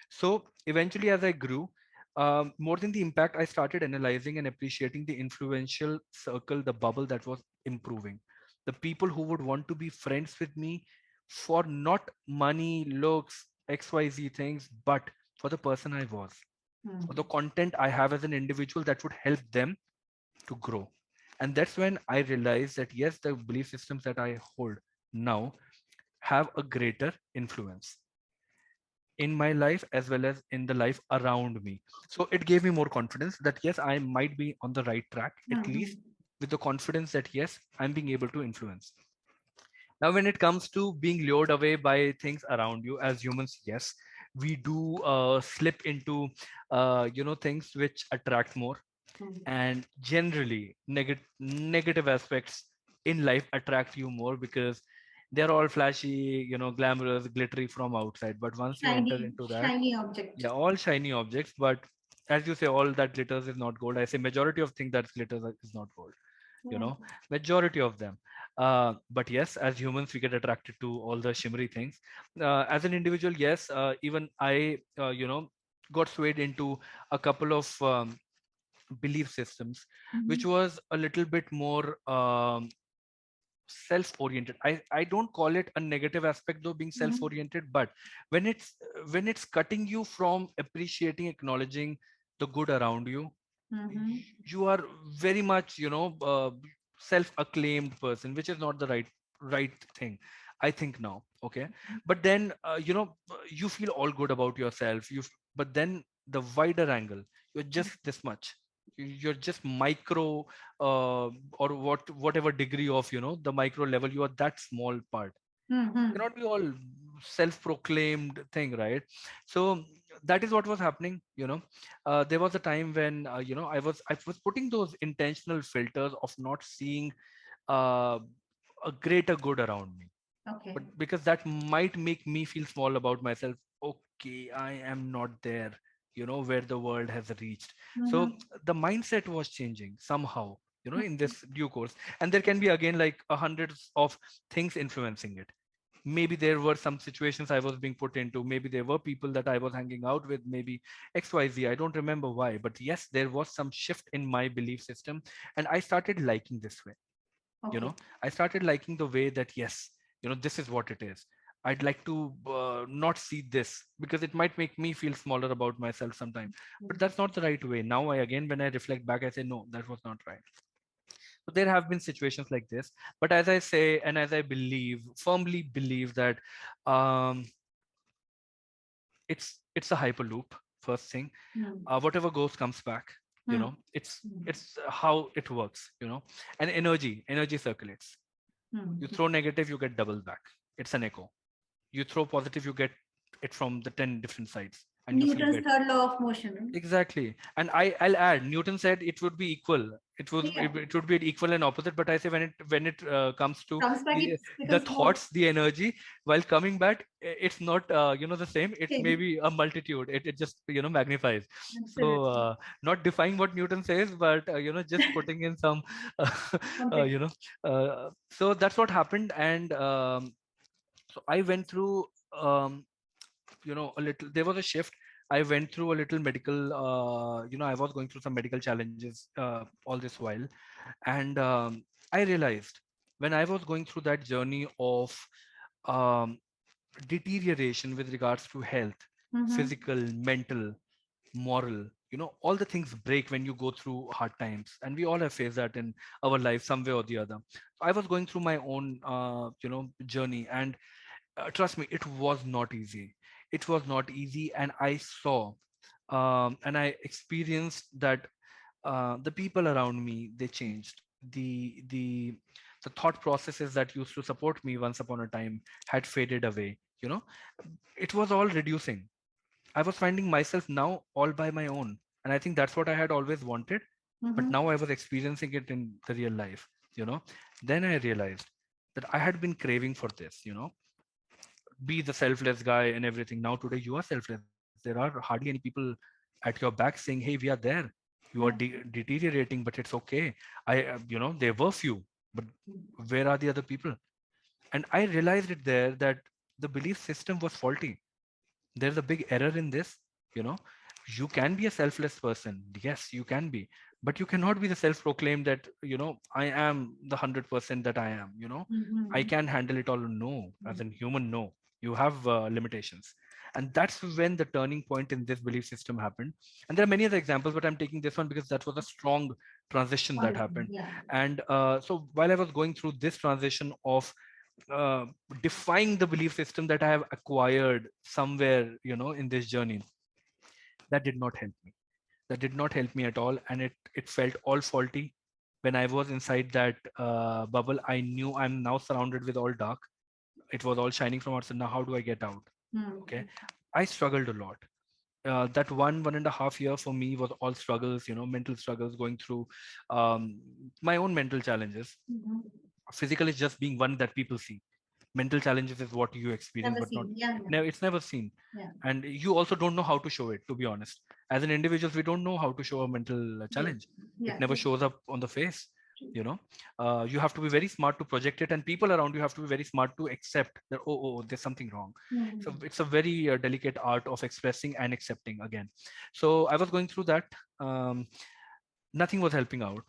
So eventually, as I grew, more than the impact, I started analyzing and appreciating the influential circle, the bubble that was improving. The people who would want to be friends with me for not money, looks, XYZ things, but for the person I was, Hmm. or the content I have as an individual that would help them to grow. And that's when I realized that yes, the belief systems that I hold now have a greater influence in my life as well as in the life around me. So it gave me more confidence that yes, I might be on the right track, at Hmm. least with the confidence that yes, I'm being able to influence. Now, when it comes to being lured away by things around you, as humans, yes, we do slip into, things which attract more, Hmm. and generally negative aspects in life attract you more because they're all flashy, glamorous, glittery from outside. But once you enter Shiny, into that, shiny object. yeah, all shiny objects. But as you say, all that glitters is not gold. I say majority of things that glitters is not gold, you Yeah. know majority of them. But yes, as humans we get attracted to all the shimmery things. As an individual, yes, even I got swayed into a couple of belief systems which Mhm. was a little bit more self-oriented. I don't call it a negative aspect though, being Mhm. self-oriented, but when it's cutting you from appreciating, acknowledging the good around you, Mhm. you are very much self-acclaimed person, which is not the right thing, I think now. Okay. But then you feel all good about yourself, but then the wider angle, you're just this much. You're just micro, or whatever degree of the micro level, you are that small part. Mhm. Cannot be all self-proclaimed thing, right? So that is what was happening. There was a time when I was putting those intentional filters of not seeing uh, a greater good around me, but Okay. because that might make me feel small about myself. Okay, I am not there, where the world has reached. So Mhm. the mindset was changing somehow, in this due course. And there can be again like a hundreds of things influencing it. Maybe there were some situations I was being put into, maybe there were people that I was hanging out with, maybe XYZ, I don't remember why, but yes, there was some shift in my belief system, and I started liking this way. Okay. I started liking the way that yes, this is what it is. I'd like to not see this because it might make me feel smaller about myself sometime, but that's not the right way. Now I again, when I reflect back, I say no, that was not right. So there have been situations like this, but as I say, and as I firmly believe that um, it's a hyperloop. First thing, Mhm. whatever goes comes back. Mhm. It's how it works. And energy circulates. Hmm. You throw negative, you get double back. It's an echo. You throw positive, you get it from the 10 different sides, and you flip Newton's it. third law of motion. Exactly. And I'll add, Newton said it would be equal. Yeah. It would be equal and opposite. But I say when it comes to Comes back, it the becomes more thoughts, the energy, while coming back, it's not the same. It's same. maybe a multitude. It just magnifies. So Absolutely. not defying what Newton says, but just putting in some uh, uh, Context. you know. So that's what happened, and so I went through a little. There was a shift. I went through a little medical, I was going through some medical challenges all this while. And I realized when I was going through that journey of um, deterioration with regards to health, Mm-hmm. physical, mental, moral, all the things break when you go through hard times. And we all have faced that in our life some way or the other. I was going through my own, journey. And trust me, it was not easy. It was not easy. And I saw and I experienced that the people around me, they changed. The thought processes that used to support me once upon a time had faded away. It was all reducing. I was finding myself now all by my own. And I think that's what I had always wanted. But Mm-hmm. now I was experiencing it in the real life. you know then I realized that I had been craving for this. Be the selfless guy and everything. Now today you are selfless. There are hardly any people at your back saying, "Hey, we are there. You are Yeah. deteriorating, but it's okay." There were few, but where are the other people? And I realized it there that the belief system was faulty. There's a big error in this. you know you can be a selfless person, yes, you can be, but you cannot be the self-proclaimed that I am the 100% that I am. I Mm-hmm. can handle it all. No, as in human, no, you have limitations. And that's when the turning point in this belief system happened. And there are many other examples, but I'm taking this one because that was a strong transition that Understand. happened. Yeah. And so while I was going through this transition of uh, defying the belief system that I have acquired somewhere, in this journey, that did not help me. That did not help me at all, and it felt all faulty. When I was inside that bubble, I knew I'm now surrounded with all dark. It was all shining from outside. Now, how do I get out? Okay, Mm-hmm. I struggled a lot. That 1.5 year for me was all struggles, mental struggles, going through my own mental challenges. Mm-hmm. Physical is just being one that people see. Mental challenges is what you experience, Never but not seen. Yeah. Yeah. it's never seen. Yeah. And you also don't know how to show it, to be honest. As an individual, we don't know how to show a mental Yes. challenge. It Yeah. never shows up on the face. you know you have to be very smart to project it, and people around you have to be very smart to accept that, oh, there's something wrong. So Mm-hmm. it's a very delicate art of expressing and accepting again. So I was going through that. Nothing was helping out.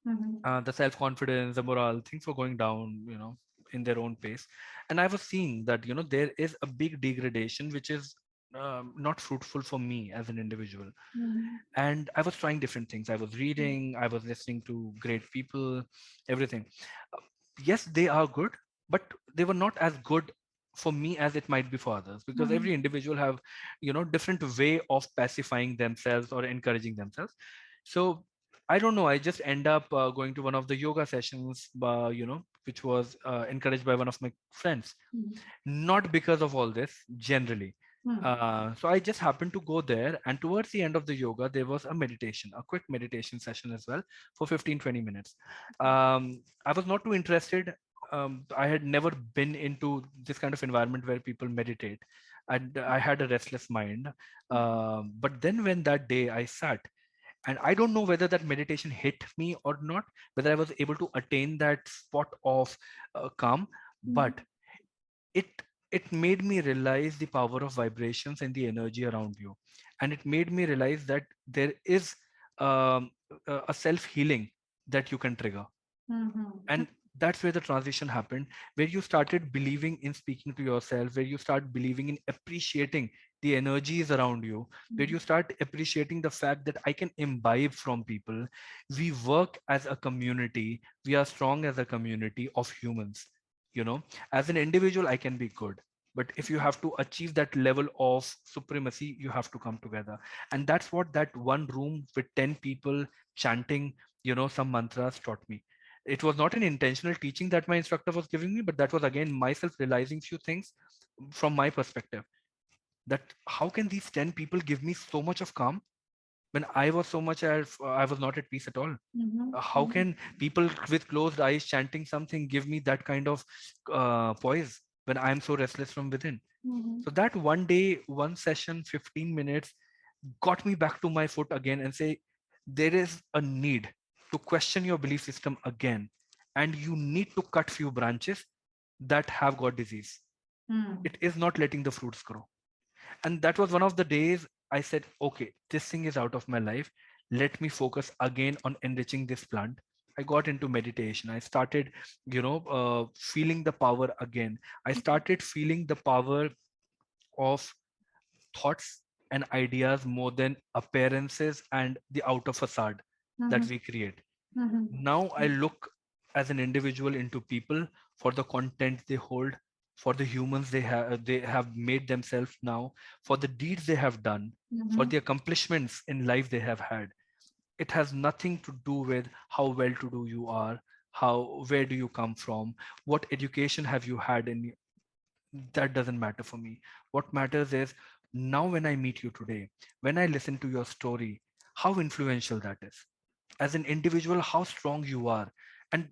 Mm-hmm. The self-confidence, the morale, things were going down, in their own pace. And I was seeing that, there is a big degradation, which is not fruitful for me as an individual. Mm-hmm. And I was trying different things. I was reading, I was listening to great people, everything. Uh, yes, they are good, but they were not as good for me as it might be for others, because Mm-hmm. every individual have different way of pacifying themselves or encouraging themselves. So I don't know, I just end up going to one of the yoga sessions, which was encouraged by one of my friends. Not because of all this, generally. Mm-hmm. So I just happened to go there, and towards the end of the yoga, there was a meditation, a quick meditation session as well, for 15-20 minutes. I was not too interested. I had never been into this kind of environment where people meditate, and I had a restless mind. But then when that day I sat, and I don't know whether that meditation hit me or not, whether I was able to attain that spot of calm, but it it made me realize the power of vibrations and the energy around you. And it made me realize that there is a self healing that you can trigger. Mm-hmm. And that's where the transition happened, where you started believing in speaking to yourself, where you start believing in appreciating the energies around you, where you start appreciating the fact that I can imbibe from people. We work as a community, we are strong as a community of humans. As an individual, I can be good, but if you have to achieve that level of supremacy, you have to come together. And that's what that one room with 10 people chanting some mantras taught me. It was not an intentional teaching that my instructor was giving me, but that was again myself realizing few things from my perspective, that how can these 10 people give me so much of calm when I was so much as I was not at peace at all. How can people with closed eyes chanting something give me that kind of poise when I'm so restless from within? So that one day, one session, 15 minutes got me back to my foot again and say, there is a need to question your belief system again. And you need to cut few branches that have got disease. It is not letting the fruits grow. And that was one of the days I said, okay, this thing is out of my life. Let me focus again on enriching this plant. I got into meditation. I started, feeling the power again. I started feeling the power of thoughts and ideas more than appearances and the outer facade that we create. Now I look as an individual into people for the content they hold, for the humans they have made themselves now, for the deeds they have done, for the accomplishments in life they have had. It has nothing to do with how well to do you are, how where do you come from, what education have you had in. That doesn't matter for me. What matters is now when I meet you today, when I listen to your story, how influential that is. As an individual, how strong you are. And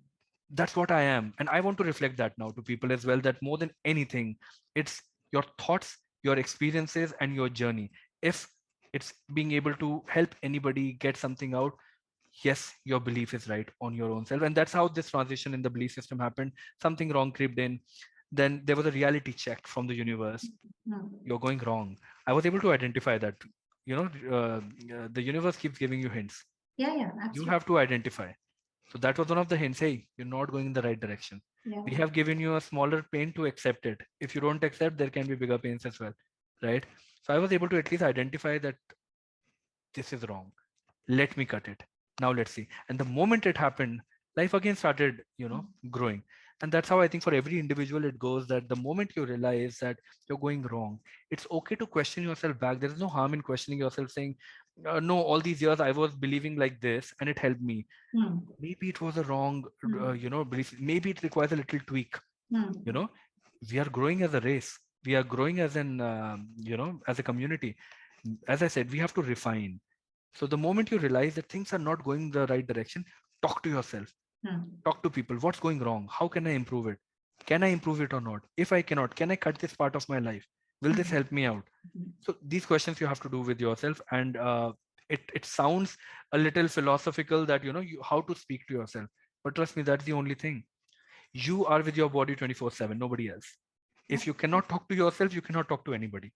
that's what I am. And I want to reflect that now to people as well, that more than anything, it's your thoughts, your experiences, and your journey. If it's being able to help anybody get something out, yes, your belief is right on your own self. And that's how this transition in the belief system happened. Something wrong crept in. Then there was a reality check from the universe. You're going wrong. I was able to identify that. The universe keeps giving you hints. Yeah, yeah, You absolutely. have to identify. So that was one of the hints. Hey, you're not going in the right direction. Yeah. We have given you a smaller pain to accept it. If you don't accept, there can be bigger pains as well. Right. So I was able to at least identify that this is wrong. Let me cut it. Now let's see. And the moment it happened, life again started, growing. And that's how I think for every individual it goes, that the moment you realize that you're going wrong, it's okay to question yourself back. There is no harm in questioning yourself, saying, no, all these years I was believing like this and it helped me. Maybe it was a wrong, belief. Maybe it requires a little tweak. You know, we are growing as a race. We are growing as as a community. As I said, we have to refine. So the moment you realize that things are not going the right direction, talk to yourself, talk to people. What's going wrong? How can I improve it? Can I improve it or not? If I cannot, can I cut this part of my life? Will this help me out? So these questions you have to do with yourself, and it sounds a little philosophical that you how to speak to yourself, but trust me, that's the only thing. You are with your body 24/7, nobody else. If you cannot talk to yourself, you cannot talk to anybody.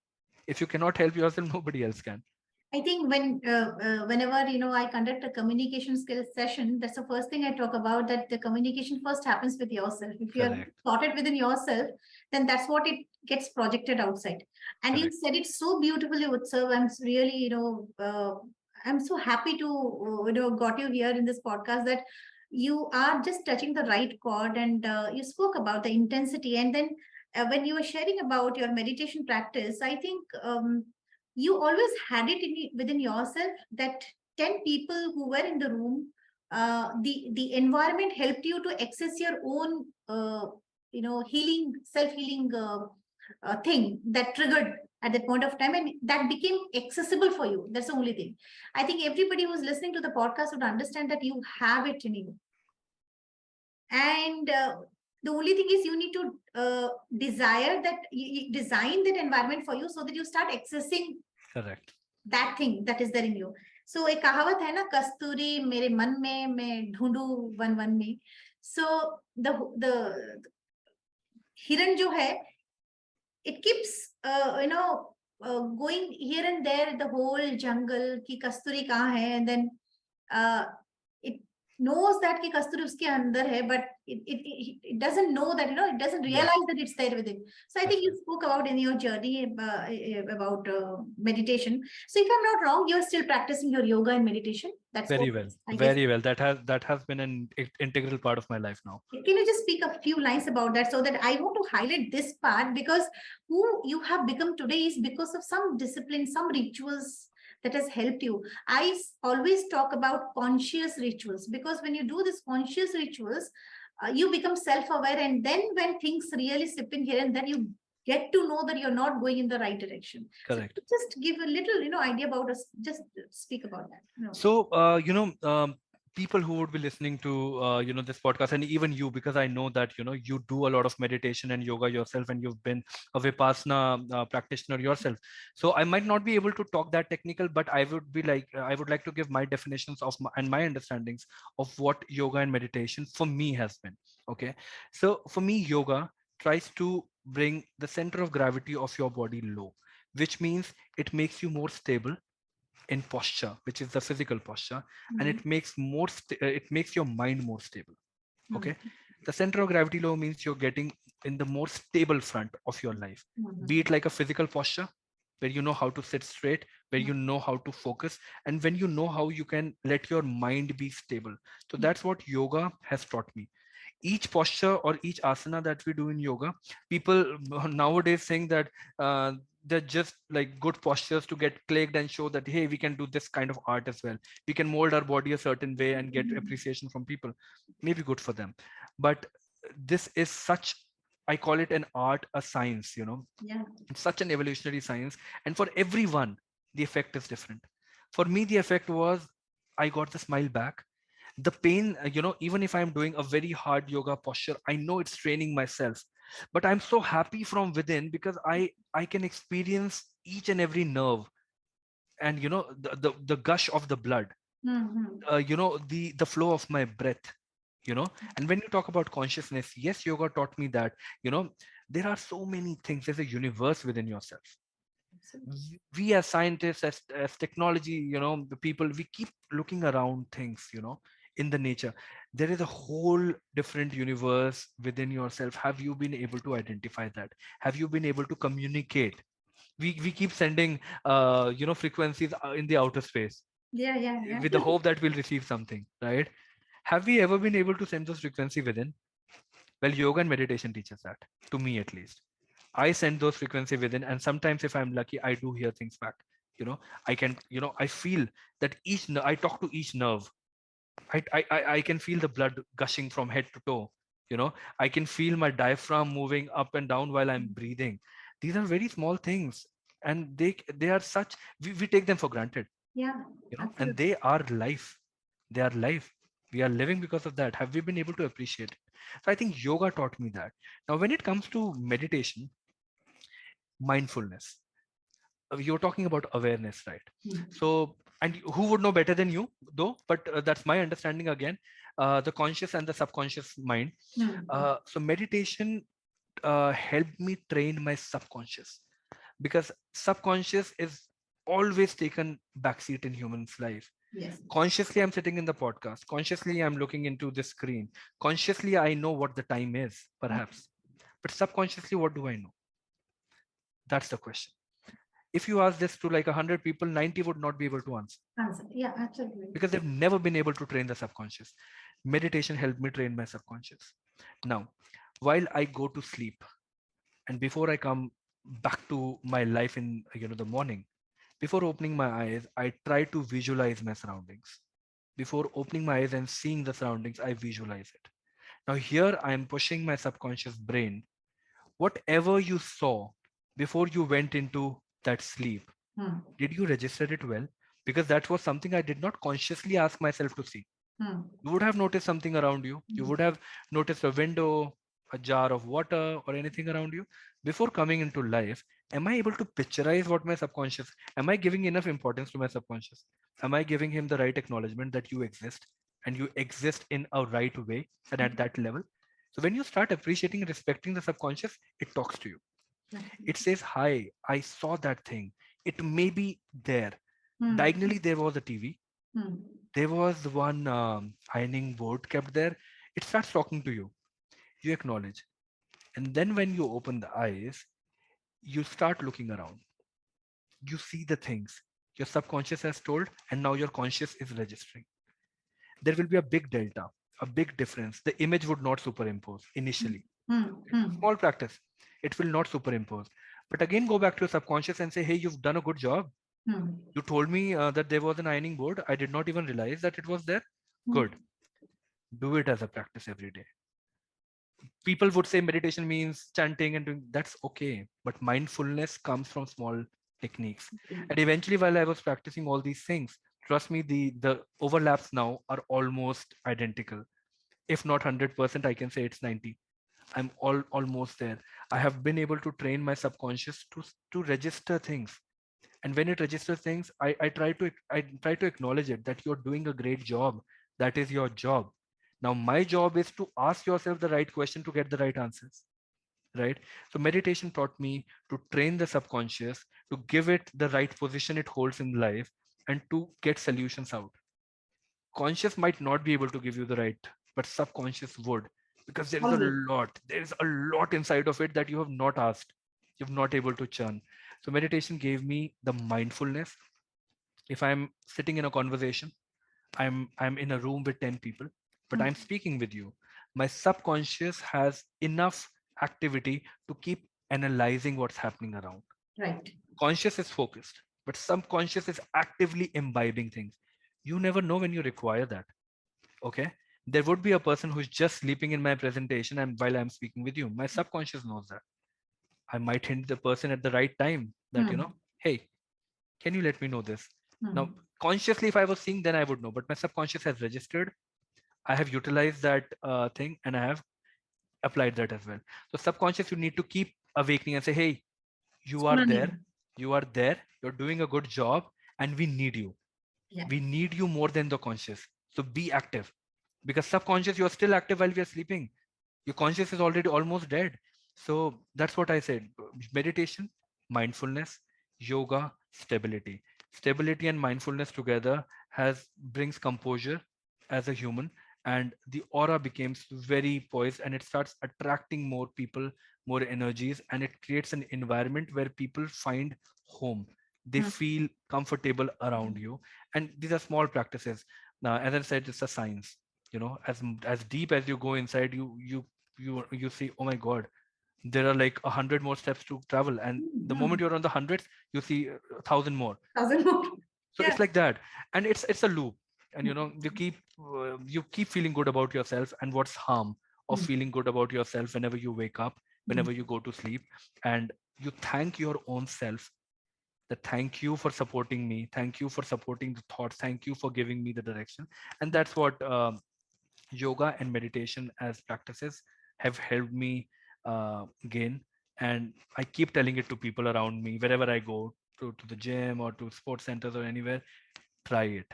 If you cannot help yourself, nobody else can. I think whenever I conduct a communication skills session, that's the first thing I talk about. That the communication first happens with yourself. If you are Correct. sorted within yourself, then that's what it gets projected outside. And you Correct. said it so beautifully, Utsav. I'm really I'm so happy to got you here in this podcast, that you are just touching the right chord, and you spoke about the intensity, and then when you were sharing about your meditation practice, I think. You always had it within yourself that 10 people who were in the room, the environment helped you to access your own healing, self-healing thing that triggered at that point of time, and that became accessible for you. That's the only thing. I think everybody who's listening to the podcast would understand that you have it in you. And the only thing is you need to desire that, you design that environment for you so that you start accessing Correct. that thing that is there in you. So एक कहावत है ना, कस्तूरी मेरे मन में मैं ढूंढू one one में. So the हिरण जो है, it keeps going here and there, the whole jungle ki kasturi kahan hai, and then it knows that ki kasturi uske andar hai, but it doesn't know that, it doesn't realize that it's there with it. So I think you spoke about in your journey about meditation. So if I'm not wrong, you're still practicing your yoga and meditation. That's Very what well. I guess. Very well. That has been an integral part of my life now. Can you just speak a few lines about that, so that I want to highlight this part, because who you have become today is because of some discipline, some rituals, that has helped you. Always talk about conscious rituals, because when you do this conscious rituals, you become self-aware, and then when things really slip in here and then, you get to know that you're not going in the right direction. So Correct. just give a little, idea about us. Just speak about that. So, people who would be listening to, this podcast, and even you, because I know that, you do a lot of meditation and yoga yourself, and you've been a Vipassana practitioner yourself. So I might not be able to talk that technical, but I would like to give my definitions and my understandings of what yoga and meditation for me has been. Okay. So for me, yoga tries to bring the center of gravity of your body low, which means it makes you more stable in posture, which is the physical posture, and Mhm. it makes your mind more stable. Mhm. Okay, the center of gravity low means you're getting in the more stable front of your life, be Mhm. it like a physical posture where you know how to sit straight, where you know how to focus, and when you know how you can let your mind be stable. So that's what yoga has taught me. Each posture or each asana that we do in yoga, people nowadays think that they're just like good postures to get clicked and show that, hey, we can do this kind of art as well, we can mold our body a certain way and get Mhm. appreciation from people. Maybe good for them, but this is such, I call it an art, a science. Yeah. It's such an evolutionary science, and for everyone the effect is different. For me, the effect was I got the smile back. The pain, even if I'm doing a very hard yoga posture, I know it's training myself, but I'm so happy from within because I can experience each and every nerve, and the gush of the blood, Mhm. the flow of my breath. And when you talk about consciousness, yes, yoga taught me that, you know there are so many things. There's a universe within yourself. Absolutely. We as scientists, as technology, the people, we keep looking around things, in the nature. There is a whole different universe within yourself. Have you been able to identify that? Have you been able to communicate? We keep sending frequencies in the outer space Yeah, yeah, yeah. with the hope that we'll receive something, right? Have we ever been able to send those frequency within? Well, yoga and meditation teaches that, to me at least. I send those frequency within, and sometimes if I'm lucky, I do hear things back. I can, I feel that I talk to each nerve. I can feel the blood gushing from head to toe. I can feel my diaphragm moving up and down while I'm breathing. These are very small things, and they are such, we take them for granted, Yeah, and absolutely. they are life. They are life. We are living because of that. Have we been able to appreciate it? So I think yoga taught me that. Now, when it comes to meditation, mindfulness, you're talking about awareness, right? Mhm. So, and who would know better than you, though? But that's my understanding again. The conscious and the subconscious mind. Mhm. So meditation helped me train my subconscious, because subconscious is always taken backseat in humans' life. Yes. Consciously, I'm sitting in the podcast. Consciously, I'm looking into the screen. Consciously, I know what the time is, perhaps. But subconsciously, what do I know? That's the question. If you ask this to like 100 people, 90 would not be able to answer, Answer. Yeah, absolutely. because they've never been able to train the subconscious. Meditation helped me train my subconscious. Now, while I go to sleep and before I come back to my life in the morning, before opening my eyes, I try to visualize my surroundings. Before opening my eyes and seeing the surroundings, I visualize it. Now, here I am pushing my subconscious brain. Whatever you saw before you went into that sleep, Hmm. did you register it well? Because that was something I did not consciously ask myself to see. Hmm. You would have noticed something around you. You Hmm. would have noticed a window, a jar of water, or anything around you. Before coming into life, am I able to picturize what my subconscious? Am I giving enough importance to my subconscious? Am I giving him the right acknowledgement that you exist and you exist in a right way and at that level? So when you start appreciating and respecting the subconscious, it talks to you. It Absolutely. says, "Hi, I saw that thing. It may be there. Hmm. Diagonally, there was a TV. Hmm. There was one ironing board kept there." It starts talking to you. You acknowledge. And then when you open the eyes, you start looking around. You see the things your subconscious has told, and now your conscious is registering. There will be a big delta, a big difference. The image would not superimpose initially. Hmm. Hmm. Small practice. It will not superimpose. But again, go back to your subconscious and say, hey, you've done a good job. You told me that there was an ironing board. I did not even realize that it was there. Good. Do it as a practice every day. People would say meditation means chanting and doing, that's okay. But mindfulness comes from small techniques. And eventually, while I was practicing all these things, trust me, the overlaps now are almost identical. If not 100%, I can say it's 90. I'm almost there. I have been able to train my subconscious to register things. And when it registers things, I try to acknowledge it that you're doing a great job. That is your job. Now my job is to ask yourself the right question to get the right answers, right? So meditation taught me to train the subconscious, to give it the right position it holds in life, and to get solutions out. Conscious might not be able to give you the right, but subconscious would, because Always. there's a lot inside of it that you have not asked, you've not able to churn. So meditation gave me the mindfulness. If I'm sitting in a conversation, I'm in a room with 10 people, but I'm speaking with you, my subconscious has enough activity to keep analyzing what's happening around. Right. Conscious is focused, but subconscious is actively imbibing things. You never know when you require that. Okay, there would be a person who's just sleeping in my presentation, and while I'm speaking with you, my subconscious knows that. I might hint the person at the right time that, hey, can you let me know this? Now, consciously, if I was seeing, then I would know, but my subconscious has registered. I have utilized that thing, and I have applied that as well. So subconscious, you need to keep awakening and say, hey, you are there, Stunning. you're doing a good job, and we need you. Yeah. We need you more than the conscious. So be active, because subconscious, you're still active while we are sleeping. Your conscious is already almost dead. So that's what I said. Meditation, mindfulness, yoga, stability and mindfulness together has brings composure as a human, and the aura becomes very poised, and it starts attracting more people, more energies, and it creates an environment where people find home. They feel comfortable around you. And these are small practices. Now, as I said, it's a science. As deep as you go inside, you see, oh my god, there are like 100 more steps to travel, and the moment you're on the hundreds, you see 1,000 more. Thousand more. So Yeah. it's like that, and it's a loop. And you keep feeling good about yourself. And what's harm of feeling good about yourself whenever you wake up, whenever you go to sleep, and you thank your own self, that thank you for supporting me, thank you for supporting the thoughts, thank you for giving me the direction. And that's what yoga and meditation as practices have helped me gain. And I keep telling it to people around me wherever I go, to the gym or to sports centers or anywhere. Try it.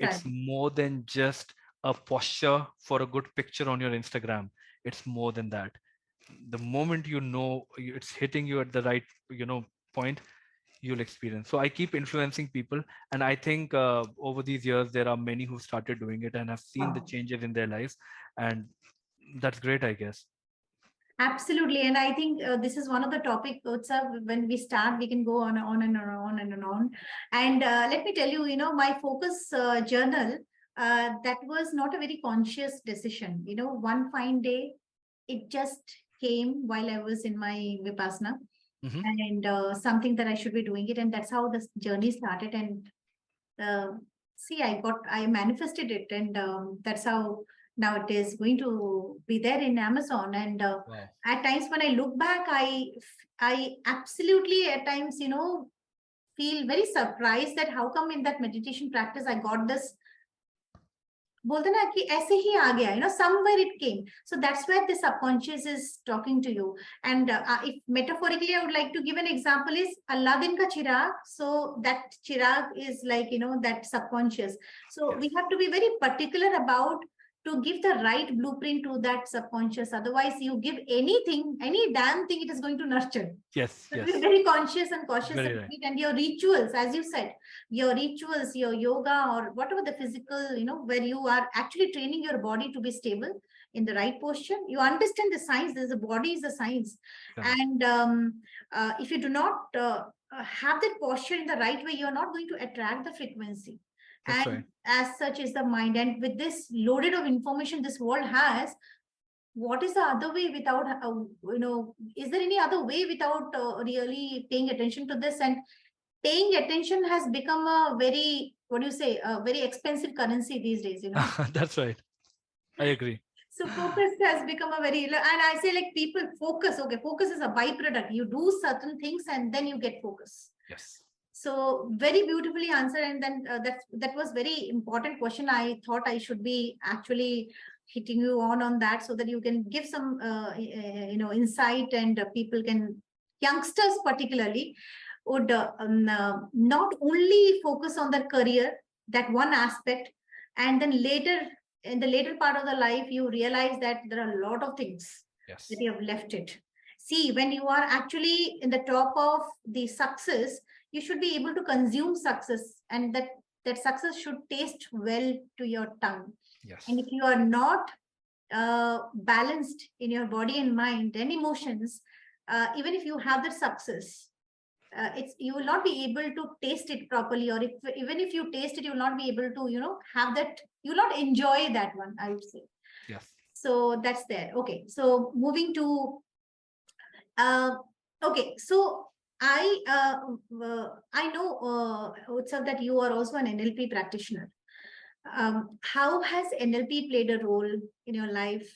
Right. It's more than just a posture for a good picture on your Instagram. It's more than that. The moment it's hitting you at the right point, you'll experience. So I keep influencing people, and I think over these years there are many who started doing it and have seen the Wow. changes in their lives, and that's great, I guess. Absolutely. And I think this is one of the topic, Utsav, when we start, we can go on and on and on. And let me tell you, my focus journal, that was not a very conscious decision. One fine day, it just came while I was in my Vipassana, Mm-hmm. and something that I should be doing it. And that's how this journey started. And uh, see, I manifested it, and that's how now it is going to be there in Amazon. And Wow. at times when I look back, I absolutely at times, feel very surprised that how come in that meditation practice I got this, बोलते ना कि ऐसे ही आ गया, somewhere it came. So that's where the subconscious is talking to you. And if metaphorically I would like to give an example is Aladdin ka chirag. So that chirag is like, that subconscious. So Yes. we have to be very particular about to give the right blueprint to that subconscious. Otherwise, you give anything, any damn thing, it is going to nurture. Yes. So be Yes. very conscious and cautious Very about right. it. And your rituals, as you said, your rituals, your yoga, or whatever the physical, where you are actually training your body to be stable in the right posture. You understand the science. There's a body is a science. Correct. And if you do not have that posture in the right way, you're not going to attract the frequency. That's And right. as such is the mind. And with this loaded of information this world has, what is the other way without, is there any other way without really paying attention to this? And paying attention has become a very, what do you say, a very expensive currency these days, you know. That's right. I agree. So focus has become a very, and I say like people focus. Okay, focus is a byproduct. You do certain things and then you get focus. Yes. So very beautifully answered. And then that was very important question. I thought I should be actually hitting you on that so that you can give some insight, and people can, youngsters particularly, would not only focus on their career, that one aspect, and then later, in the later part of the life, you realize that there are a lot of things Yes. that you have left it. See, when you are actually in the top of the success, you should be able to consume success, and that success should taste well to your tongue. Yes. And if you are not balanced in your body and mind and emotions, even if you have the success, it's, you will not be able to taste it properly, or if, even if you taste it, you will not be able to, have that, you will not enjoy that one, I would say. Yes. So that's there. Okay, so moving to uh, okay, so I know, Utsav, that you are also an NLP practitioner. How has NLP played a role in your life,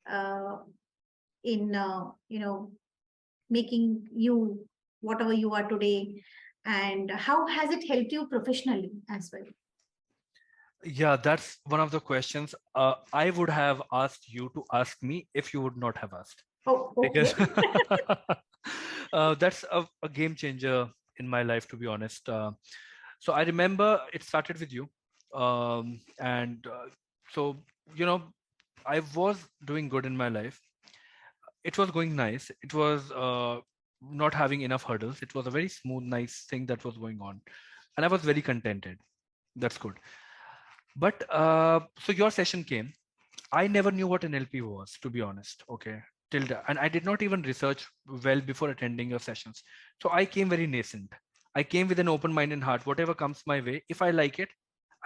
uh, in making you whatever you are today, and how has it helped you professionally as well? Yeah, that's one of the questions I would have asked you to ask me if you would not have asked. Oh, Because okay. that's a game changer in my life, to be honest. So I remember it started with you. And so, you know, I was doing good in my life. It was going nice. It was not having enough hurdles. It was a very smooth, nice thing that was going on. And I was very contented. That's good. But so your session came. I never knew what an LP was, to be honest. Okay. And I did not even research well before attending your sessions. So I came very nascent. I came with an open mind and heart. Whatever comes my way, if I like it,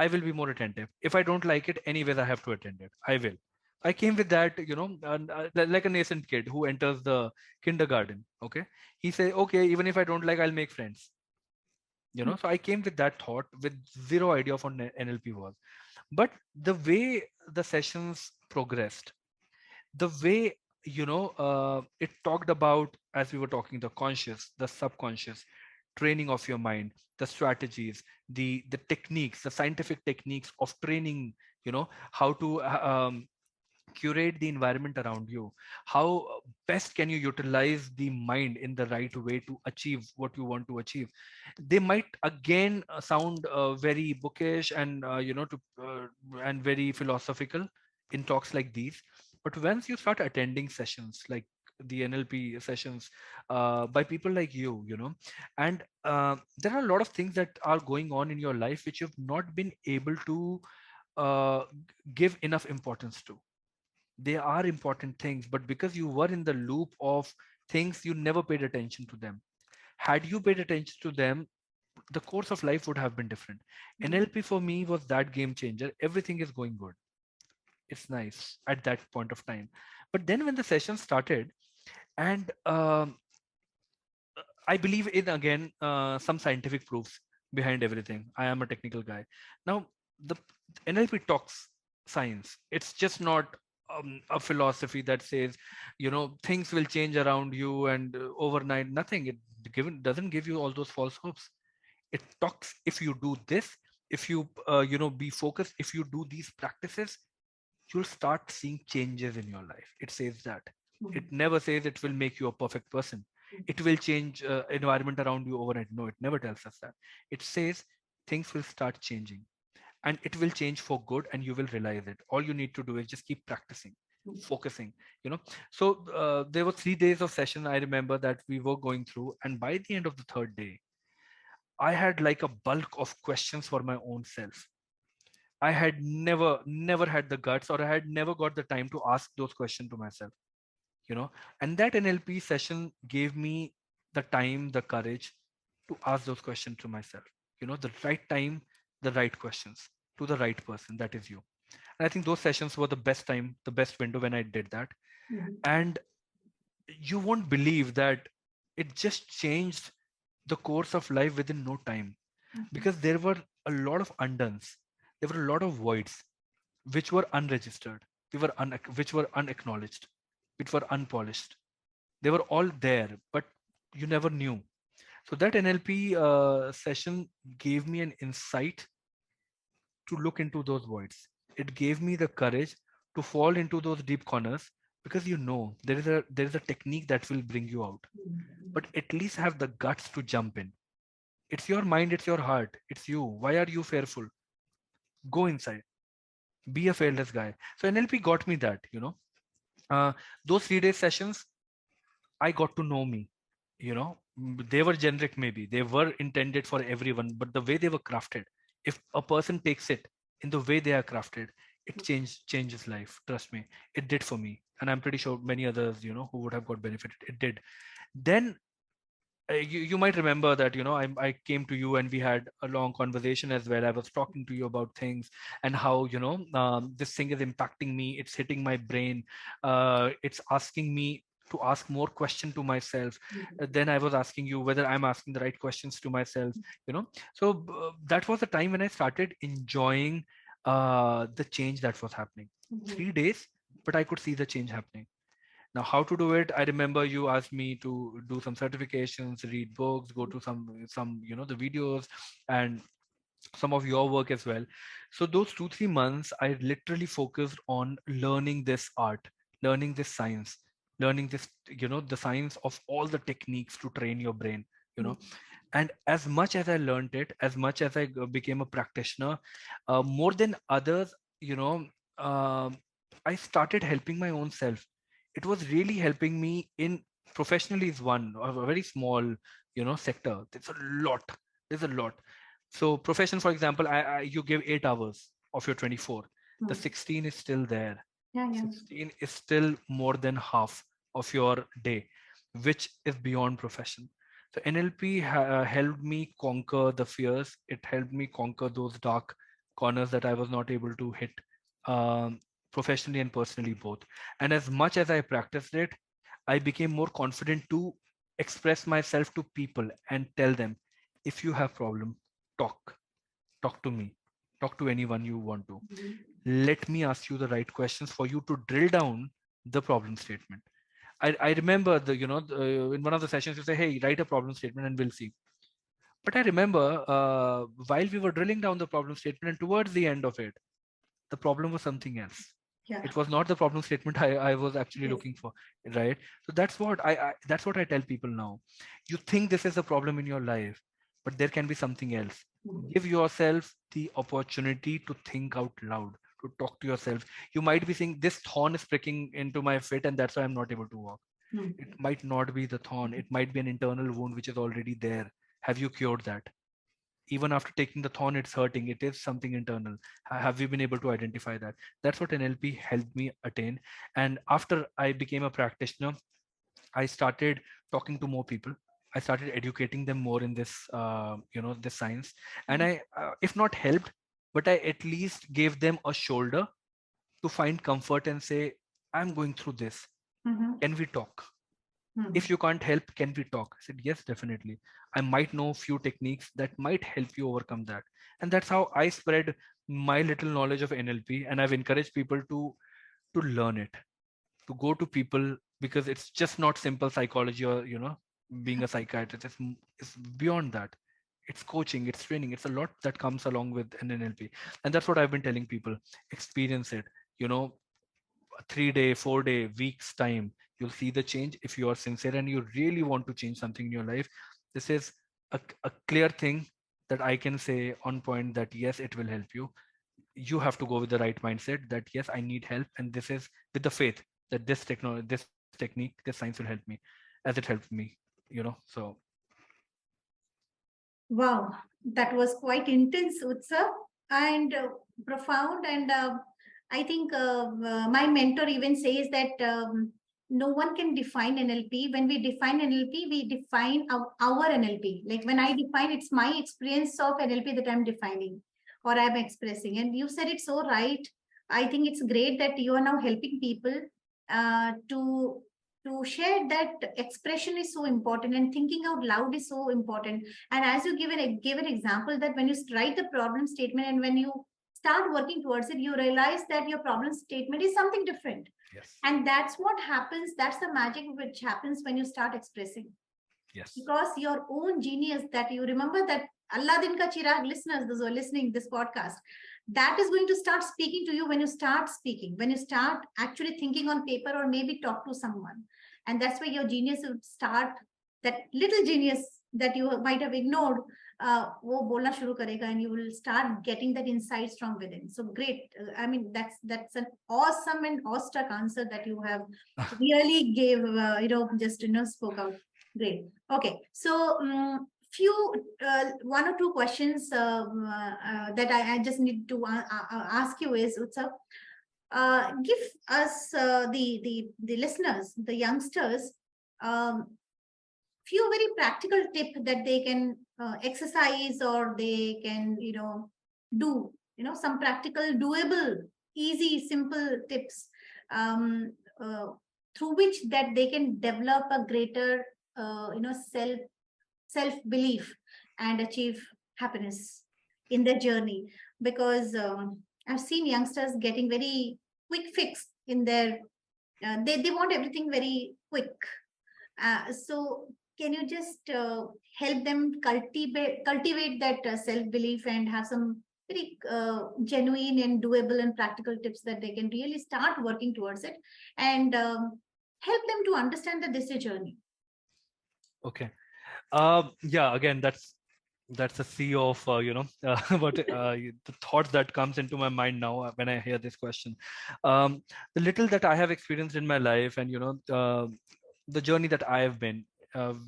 I will be more attentive. If I don't like it, anyways, I have to attend it. I will. I came with that, like a nascent kid who enters the kindergarten. Okay. He say, okay, even if I don't like, I'll make friends. So I came with that thought with zero idea of what NLP was. But the way the sessions progressed, the way it talked about, as we were talking, the conscious, the subconscious, training of your mind, the strategies, the techniques, the scientific techniques of training, how to curate the environment around you, how best can you utilize the mind in the right way to achieve what you want to achieve. They might again sound very bookish and and very philosophical in talks like these, but once you start attending sessions like the NLP sessions by people like and there are a lot of things that are going on in your life which you've not been able to give enough importance to. They are important things, but because you were in the loop of things, you never paid attention to them. Had you paid attention to them, the course of life would have been different. NLP for me was that game changer. Everything is going good. It's nice at that point of time. But then when the session started, and I believe in again some scientific proofs behind everything. I am a technical guy. Now the NLP talks science. It's just not a philosophy that says, things will change around you and overnight. Nothing. It doesn't give you all those false hopes. It talks, if you do this, if you be focused, if you do these practices, you'll start seeing changes in your life. It says that. It never says it will make you a perfect person. It will change environment around you overnight. No, it never tells us that. It says things will start changing, and it will change for good, and you will realize it. All you need to do is just keep practicing, focusing. So there were 3 days of session, I remember, that we were going through, and by the end of the third day, I had like a bulk of questions for my own self. I had never had the guts, or I had never got the time to ask those questions to myself, and that NLP session gave me the time, the courage to ask those questions to myself, the right time, the right questions to the right person, that is you. And I think those sessions were the best time, the best window when I did that. And you won't believe that it just changed the course of life within no time, Mhm. because there were a lot of undones, there were a lot of voids which were unregistered, which were unacknowledged, which were unpolished. They were all there, but you never knew. So that NLP session gave me an insight to look into those voids. It gave me the courage to fall into those deep corners, because you know there is a technique that will bring you out, but at least have the guts to jump in. It's your mind, it's your heart, it's you. Why are you fearful? Go inside, be a fearless guy. So NLP got me that, uh, those 3 day sessions, I got to know me. They were generic, maybe they were intended for everyone, but the way they were crafted, if a person takes it in the way they are crafted, it changes life. Trust me, it did for me, and I'm pretty sure many others, who would have got benefited, it did. Then you might remember that I came to you and we had a long conversation as well. I was talking to you about things and how this thing is impacting me, it's hitting my brain, it's asking me to ask more question to myself. Then I was asking you whether I'm asking the right questions to myself. So that was the time when I started enjoying the change that was happening. 3 days, but I could see the change happening. Now, how to do it? I remember you asked me to do some certifications, read books, go to some the videos, and some of your work as well. So those 2 3 months, I literally focused on learning this art, learning this science, learning this the science of all the techniques to train your brain. You know, and as much as I learned it, as much as I became a practitioner, more than others, um I started helping my own self. It was really helping me in professionally is one a very small sector. There's a lot. So profession, for example, you give 8 hours of your 24. The 16 is still there. Yeah, yeah. 16 is still more than half of your day, which is beyond profession. So NLP helped me conquer the fears. It helped me conquer those dark corners that I was not able to hit, um, professionally and personally both. And as much as I practiced it, I became more confident to express myself to people and tell them, if you have problem, talk, talk to me, talk to anyone you want to. Let me ask you the right questions for you to drill down the problem statement. I remember in one of the sessions you say, hey, write a problem statement and we'll see. But I remember while we were drilling down the problem statement and towards the end of it, the problem was something else. Yeah. It was not the problem statement I was actually Yes. looking for, right? So that's what I tell people now. You think this is a problem in your life, but there can be something else. Give yourself the opportunity to think out loud, to talk to yourself. You might be saying, this thorn is pricking into my foot and that's why I'm not able to walk. It might not be the thorn, it might be an internal wound which is already there. Have you cured that? Even after taking the thorn, it's hurting, it is something internal. Have we been able to identify that? That's what NLP helped me attain. And after I became a practitioner, I started talking to more people. I started educating them more in this this science. And I if not helped, but I at least gave them a shoulder to find comfort and say, I'm going through this, Mhm. can we talk? Mhm. If you can't help, can we talk? I said, yes, definitely. I might know few techniques that might help you overcome that. And that's how I spread my little knowledge of NLP, and I've encouraged people to learn it, to go to people, because it's just not simple psychology or being a psychiatrist. It's beyond that. It's coaching, it's training, it's a lot that comes along with an NLP. And that's what I've been telling people. Experience it. you know a 3 day, 4 day, weeks time, you'll see the change. If you are sincere and you really want to change something in your life, this is a clear thing that I can say on point, that yes, it will help you. You have to go with the right mindset, that yes, I need help, and this is with the faith that this technique, this science will help me, as it helped me. So Wow, that was quite intense, Utsav, and profound. And I think my mentor even says that no one can define NLP. When we define NLP, we define our NLP. Like when I define, it's my experience of NLP that I'm defining or I'm expressing. And you said it so right. I think it's great that you are now helping people to to share that expression is so important and thinking out loud is so important. And as you give an example that when you write the problem statement and when you start working towards it, you realize that your problem statement is something different. Yes. And that's what happens. That's the magic which happens when you start expressing. Yes. Because your own genius that you remember that Allah Din Ka Chirag listeners, those who are listening this podcast, that is going to start speaking to you when you start speaking, when you start actually thinking on paper or maybe talk to someone. And that's where your genius would start, that little genius that you might have ignored, wo bolna shuru karega, and you will start getting that insights from within. So great. I mean, that's an awesome and awestruck answer that you have really gave, just, spoke out. Great. Okay. So, few one or two questions that I just need to ask you is, Utsav, give us the listeners, the youngsters, few very practical tips that they can exercise or they can do, some practical, doable, easy, simple tips, um, uh, through which that they can develop a greater self belief and achieve happiness in their journey. Because I've seen youngsters getting very quick fix in their they want everything very quick. So can you just help them cultivate that self belief and have some very genuine and doable and practical tips that they can really start working towards it, and help them to understand that this is a journey? Okay. Yeah, again, that's a sea of what the thoughts that comes into my mind now when I hear this question. The little that I have experienced in my life, and the journey that I have been,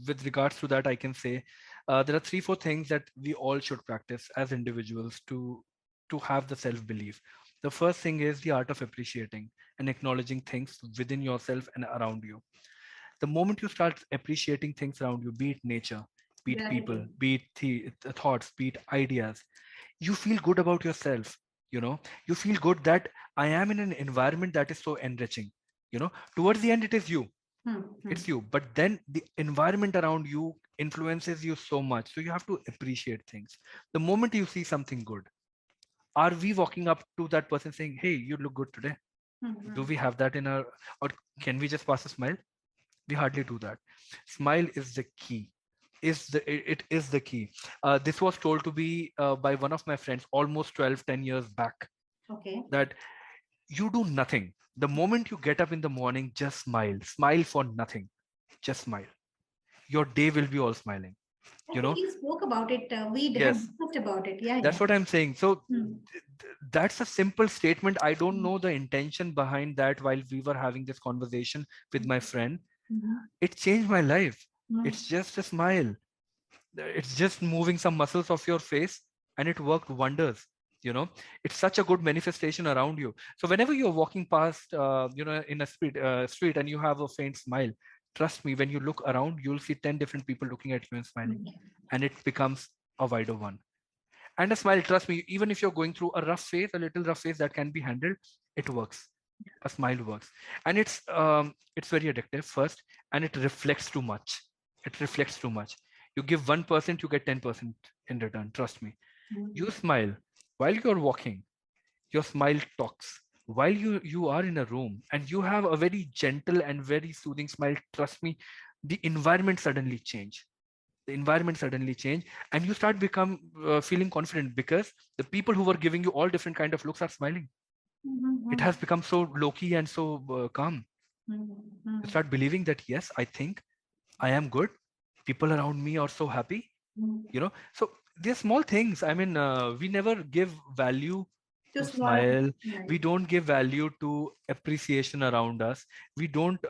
with regards to that, I can say there are 3-4 things that we all should practice as individuals to have the self belief. The first thing is the art of appreciating and acknowledging things within yourself and around you. The moment you start appreciating things around you, be it nature, be it people, Gratitude. be it the thoughts, be it ideas, you feel good about yourself. You feel good that I am in an environment that is so enriching. Towards the end, it is you. Hmm, hmm. It's you, but then the environment around you influences you so much, so you have to appreciate things. The moment you see something good, are we walking up to that person saying, hey, you look good today? Hmm, Do hmm. we have that in our, or can we just pass a smile? We hardly do that. Smile is the key. It is the key. This was told to be by one of my friends almost 12-10 years back, Okay. that you do nothing. The moment you get up in the morning, just smile for nothing, just smile. Your day will be all smiling. I you think know you spoke about it. We had yes, discussed about it. Yeah, yeah. that's what I'm saying. So Hmm. that's a simple statement. I don't Hmm. know the intention behind that. While we were having this conversation with my friend, Mhm. it changed my life. Mhm. It's just a smile. It's just moving some muscles of your face, and it worked wonders. It's such a good manifestation around you. So whenever you're walking past in a street and you have a faint smile, trust me, when you look around, you'll see 10 different people looking at you and smiling, Mhm. and it becomes a wider one. And a smile, trust me, even if you're going through a rough phase, a little rough phase that can be handled, it works. A smile works. And it's very addictive first, and it reflects too much. It reflects too much. You give 1%, you get 10% in return, trust me. You Mhm. smile while you're walking, your smile talks. While you are in a room and you have a very gentle and very soothing smile, trust me, the environment suddenly change. The environment suddenly change, and you start become feeling confident, because the people who were giving you all different kind of looks are smiling. It Mhm. has become so low-key and so calm. Mhm. You Mhm. start believing that, yes, I think I am good. People around me are so happy. Mhm. So they're small things. I mean, we never give value Too to small. smile. We Right. don't give value to appreciation around us. We don't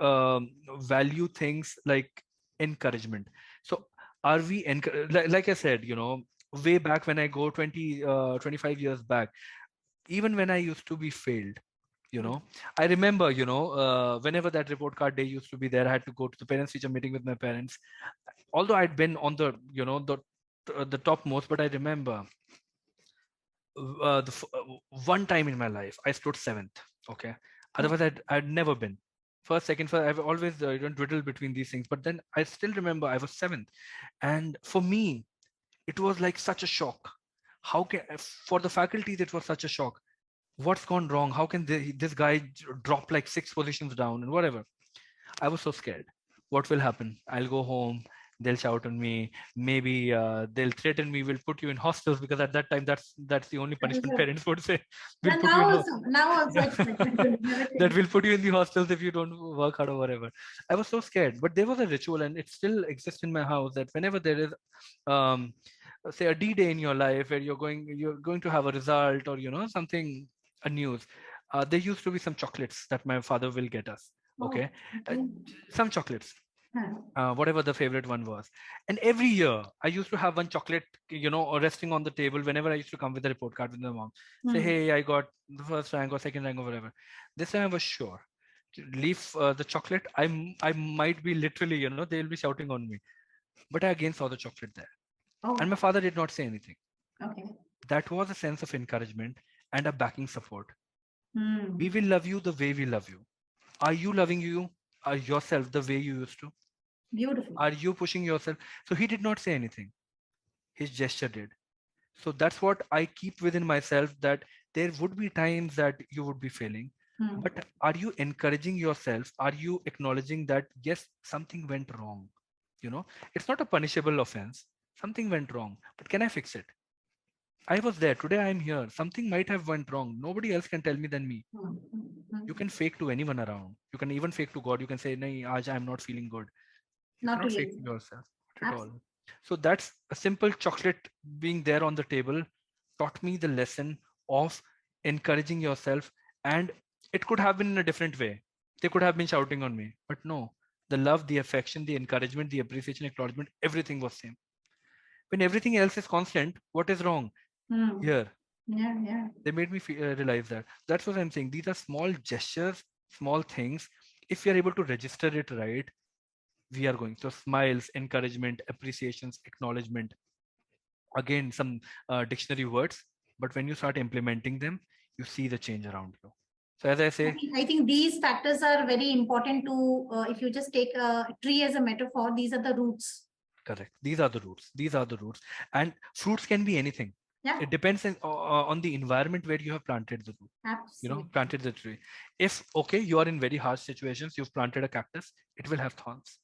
value things like encouragement. So are we like I said, way back when I go 25 years back, even when I used to be failed, you Mhm. know I remember, whenever that report card day used to be there, I had to go to the parents teacher meeting with my parents. Although I'd been on the the topmost, but I remember one time in my life I stood seventh. Okay. Oh. Otherwise I'd never been. first, second, first. I've always dwindled between these things. But then I still remember I was seventh, and for me, it was like such a shock. How can for the faculties it was such a shock? What's gone wrong? How can this guy drop like 6 positions down and whatever? I was so scared. What will happen? I'll go home. They'll shout on me. Maybe they'll threaten me. We'll put you in hostels, because at that time that's the only punishment parents would say. We'll And put you in. now also Yeah. it's like that. Never That change. will put you in the hostels if you don't work hard or whatever. I was so scared, but there was a ritual, and it still exists in my house, that whenever there is, um, say a D day in your life where you're going to have a result, or something, a news. There used to be some chocolates that my father will get us. Oh, Okay, uh, okay. some chocolates, Huh. whatever the favorite one was. And every year I used to have one chocolate, or resting on the table whenever I used to come with a report card with my mom. Say, Hmm. hey, I got the first rank or second rank or whatever. This time I was sure to leave the chocolate. I might be literally, they'll be shouting on me. But I again saw the chocolate there. And my Oh, father did not say anything. okay. That was a sense of encouragement and a backing support. We Hmm. will love you the way we love you. Are you loving yourself the way you used to? Beautiful. Are you pushing yourself? So he did not say anything. His gesture did. So that's what I keep within myself, that there would be times that you would be failing. Hmm. But are you encouraging yourself? Are you acknowledging that, yes, something went wrong? It's not a punishable offense. Something went wrong, but can I fix it? I was there. Today I am here. Something might have went wrong. Nobody else can tell me than me. Hmm. Hmm. You can fake to anyone around. You can even fake to God. You can say, "Nahi, aaj I'm not feeling good." You Not to cannot fake you. to yourself, not at all. Absolutely. So that's a simple chocolate being there on the table taught me the lesson of encouraging yourself. And it could have been in a different way. They could have been shouting on me, but no. The love, the affection, the encouragement, the appreciation, acknowledgement, everything was same. When everything else is constant, what is wrong Hmm. here? Yeah, yeah. They made me realize that. That's what I'm saying. These are small gestures, small things. If we are able to register it right, we are going. So smiles, encouragement, appreciations, acknowledgement. Again, some dictionary words, but when you start implementing them, you see the change around you. So as I say, I think these factors are very important to, if you just take a tree as a metaphor, these are the roots. correct. These are the roots. These are the roots. And fruits can be anything. Yeah, It depends on the environment where you have planted the root. absolutely. Planted the tree. If okay, you are in very harsh situations, you've planted a cactus, it will have thorns.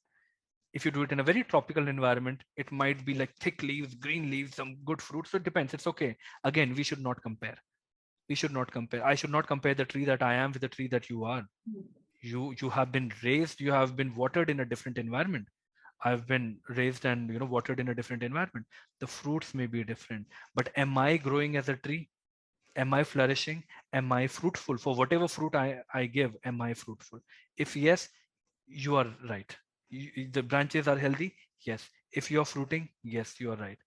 If you do it in a very tropical environment, it might be like thick leaves, green leaves, some good fruits. So it depends. It's okay. Again, we should not compare. We should not compare. I should not compare the tree that I am with the tree that you are. Hmm. You have been raised, you have been watered in a different environment. I've been raised and watered in a different environment. The fruits may be different, but am I growing as a tree? Am I flourishing? Am I fruitful? For whatever fruit I give, am I fruitful? If yes, you are right. The branches are healthy. Yes. If you're fruiting, yes, you are right.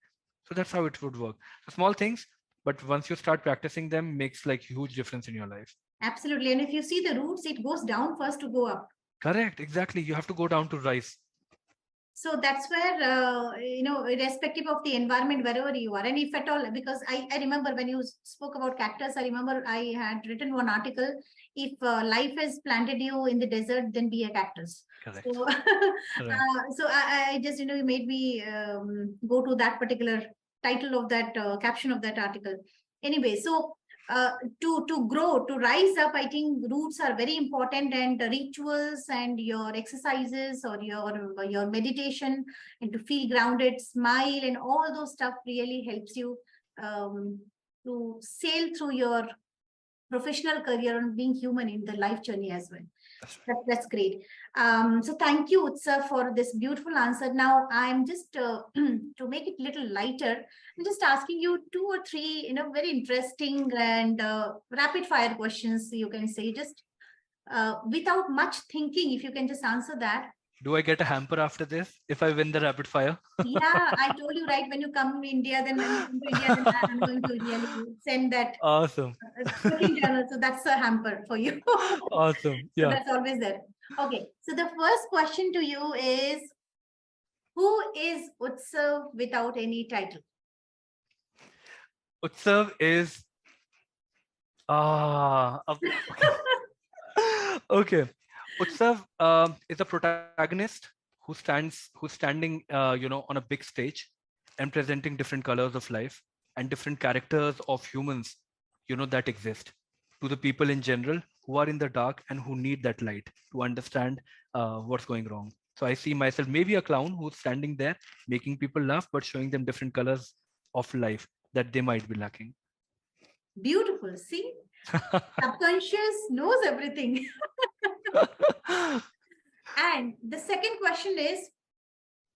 So that's how it would work. So small things, but once you start practicing them, makes like huge difference in your life. Absolutely. And if you see the roots, it goes down first to go up. Correct. Exactly. You have to go down to rise. So that's where, irrespective of the environment, wherever you are, and if at all, because I remember when you spoke about cactus, I remember I had written one article. If life has planted you in the desert, then be a cactus. Correct. So, Right. so I just, you made me go to that particular title of that caption of that article. Anyway, so uh, to grow, to rise up, I think roots are very important, and rituals and your exercises or your meditation, and to feel grounded, smile, and all those stuff really helps you um, to sail through your professional career and being human in the life journey as well. That's right. That's great. So thank you, Utsav, for this beautiful answer. Now I'm just to make it a little lighter, I'm just asking you two or three, very interesting and rapid fire questions. You can say just without much thinking, if you can just answer that. Do I get a hamper after this if I win the rapid fire? Yeah, I told you, right, when you come to India, then when you come to India, then I'm going to really send that Awesome. cooking journal. So that's a hamper for you. Awesome. So Yeah. that's always there. Okay. So the first question to you is, who is Utsav without any title? Utsav is okay. Okay. Utsav is a protagonist who's standing, on a big stage and presenting different colors of life and different characters of humans, that exist to the people in general who are in the dark and who need that light to understand what's going wrong. So I see myself maybe a clown who's standing there making people laugh, but showing them different colors of life that they might be lacking. Beautiful. See, subconscious knows everything. And the second question is,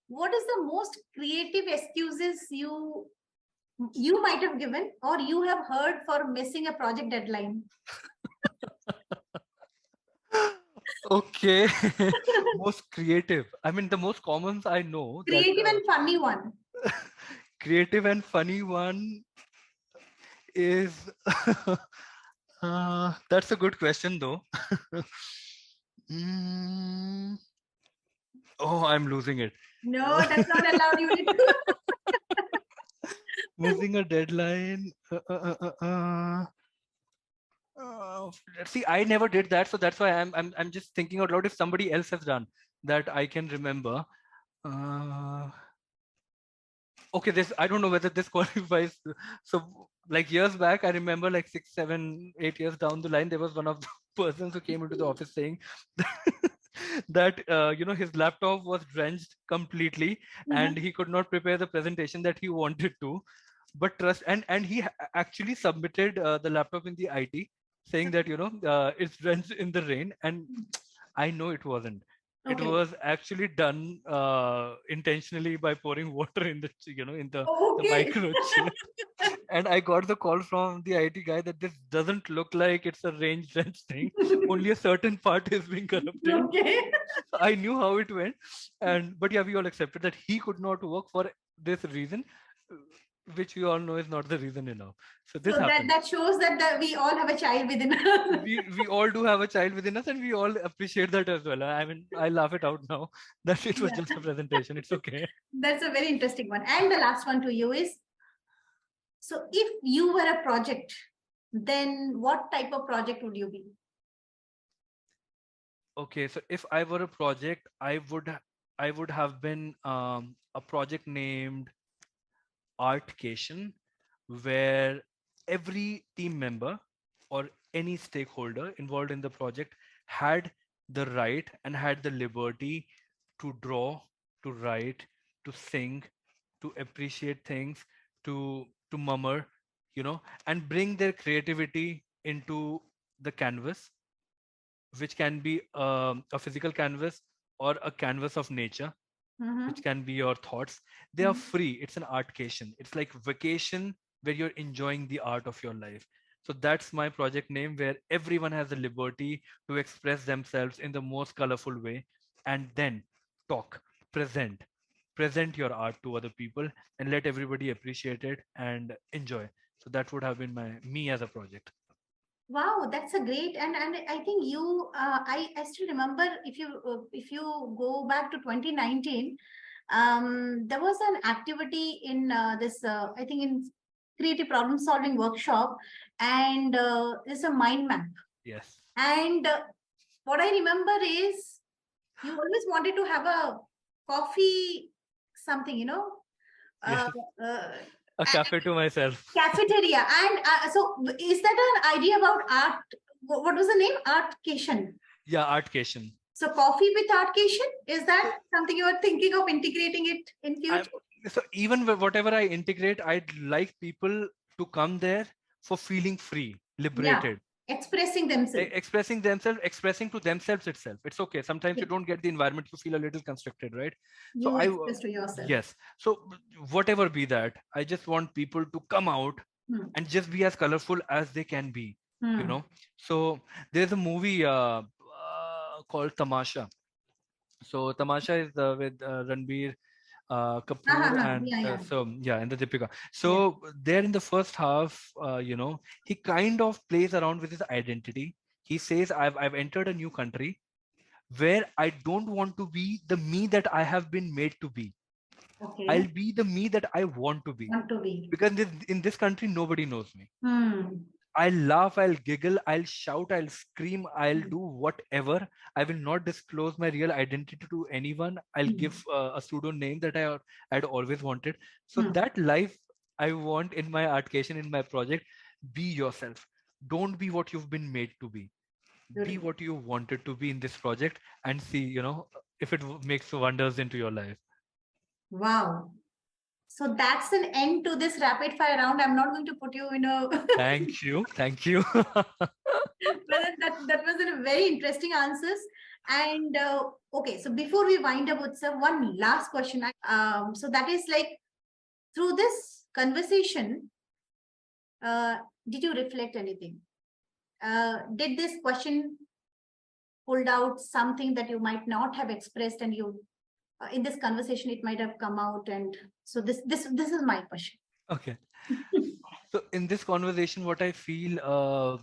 what is the most creative excuses you might have given or you have heard for missing a project deadline? Okay. Most creative. I mean, the most commons I know that Creative and funny one. creative and funny one is that's a good question though. Mm, oh, I'm losing it. No, that's not allowed. You need to. Missing a deadline. See, I never did that, so that's why I'm just thinking out loud if somebody else has done that I can remember. Uh, okay, this I don't know whether this qualifies. So like years back, I remember like 6 7 8 years down the line, there was one of the persons who came into the office saying that his laptop was drenched completely and Mhm. he could not prepare the presentation that he wanted to. But trust, and he actually submitted the laptop in the IT saying that it's drenched in the rain, and I know it wasn't. It Okay. was actually done intentionally by pouring water in the Okay. micro chip. And I got the call from the IT guy that this doesn't look like it's a range trench thing. Only a certain part is being corrupted. Okay. So I knew how it went, and but yeah, we all accepted that he could not work for this reason, uh, which we all know is not the reason enough. So this So that happened. that shows that we all have a child within us. We all do have a child within us, and we all appreciate that as well. I mean, I laugh it out now that it was Yeah, just a presentation. It's okay. that's a very interesting one. And the last one to you is, so if you were a project, then what type of project would you be? Okay, so if I were a project, I would have been a project named Artcation, where every team member or any stakeholder involved in the project had the right and had the liberty to draw, to write, to sing, to appreciate things, to murmur, and bring their creativity into the canvas, which can be a physical canvas or a canvas of nature, which Mhm. can be your thoughts. They are Mhm. free. It's an artcation. It's like vacation where you're enjoying the art of your life. So that's my project name, where everyone has the liberty to express themselves in the most colorful way and then talk, present, present your art to other people and let everybody appreciate it and enjoy. So that would have been my me as a project. Wow, that's a great, and I think you I still remember, if you go back to 2019, there was an activity in this I think in creative problem solving workshop, and there's a mind map. Yes. And what I remember is you always wanted to have a coffee, something, Yes. uh, uh, A cafe to myself. cafeteria. And so, is that an idea about art? What was the name? Artcation. Yeah, artcation. So, coffee with artcation, is that something you are thinking of integrating it in I'm, future? so even whatever I integrate, I'd like people to come there for feeling free, Yeah, liberated, expressing themselves. expressing themselves, expressing to themselves itself. It's okay. Sometimes Yeah. you don't get the environment, you feel a little constricted, right? So You express to yourself. yes. So whatever be that, I just want people to come out Hmm. and just be as colorful as they can be. You Hmm. know. So there's a movie called Tamasha. So Tamasha is with Ranbir Kapoor and Yeah, yeah, so yeah, and the Deepika. yeah. So there in the first half, he kind of plays around with his identity. He says, "I've entered a new country where I don't want to be the me that I have been made to be. Okay. I'll be the me that I want to be Want to be. because in this country nobody knows me." Hmm. I'll laugh, I'll giggle, I'll shout, I'll scream, I'll do whatever. I will not disclose my real identity to anyone. I'll give Hmm. a pseudo name that I'd always wanted. So Hmm. that life I want in my artcation, in my project. Be yourself. Don't be what you've been made to be. Be Beautiful. what you wanted to be in this project, and see, if it makes wonders into your life. Wow. So that's an end to this rapid fire round. I'm not going to put you in a Thank you. Thank you. well, that was a very interesting answers. And okay, so before we wind up, Utsav, one last question. So that is like through this conversation, uh, did you reflect anything? Did this question pulled out something that you might not have expressed, and you in this conversation it might have come out? And so this is my question. Okay. So in this conversation, what I feel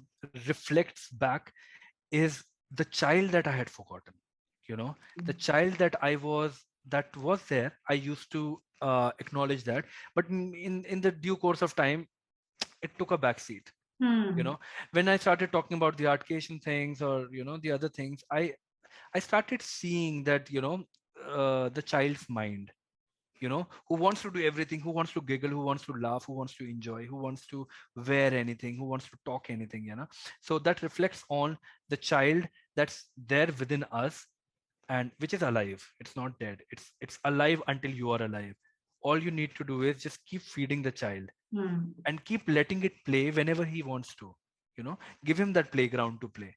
reflects back is the child that I had forgotten. You know, the child that was there. I used to acknowledge that, but in the due course of time, it took a backseat. You Hmm. know, when I started talking about the artcation things, or the other things, I started seeing that the child's mind, who wants to do everything, who wants to giggle, who wants to laugh, who wants to enjoy, who wants to wear anything, who wants to talk anything. So that reflects on the child that's there within us, and which is alive. It's not dead. It's alive until you are alive. All you need to do is just keep feeding the child, Hmm. and keep letting it play whenever he wants to. Give him that playground to play.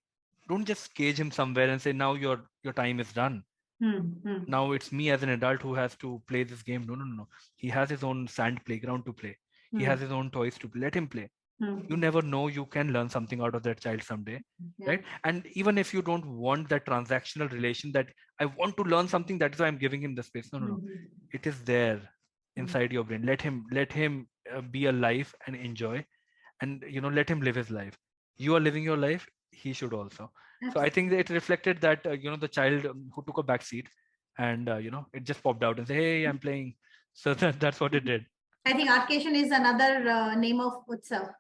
Don't just cage him somewhere and say, now your time is done. Hmm. Hmm. Now it's me as an adult who has to play this game. No, no, no, no. He has his own sand playground to play. He Hmm. has his own toys to play. Let him play. You Hmm. never know, you can learn something out of that child someday. Yeah. Right? And even if you don't want that transactional relation, that I want to learn something, that's why I'm giving him the space. No, no, no. Hmm. It is there Hmm. inside your brain. Let him be alive and enjoy, and let him live his life. You are living your life, he should also. So I think that it reflected that the child who took a back seat, and it just popped out and said, hey, I'm playing. So that's what it did. I think Arcation is another name of Utsav.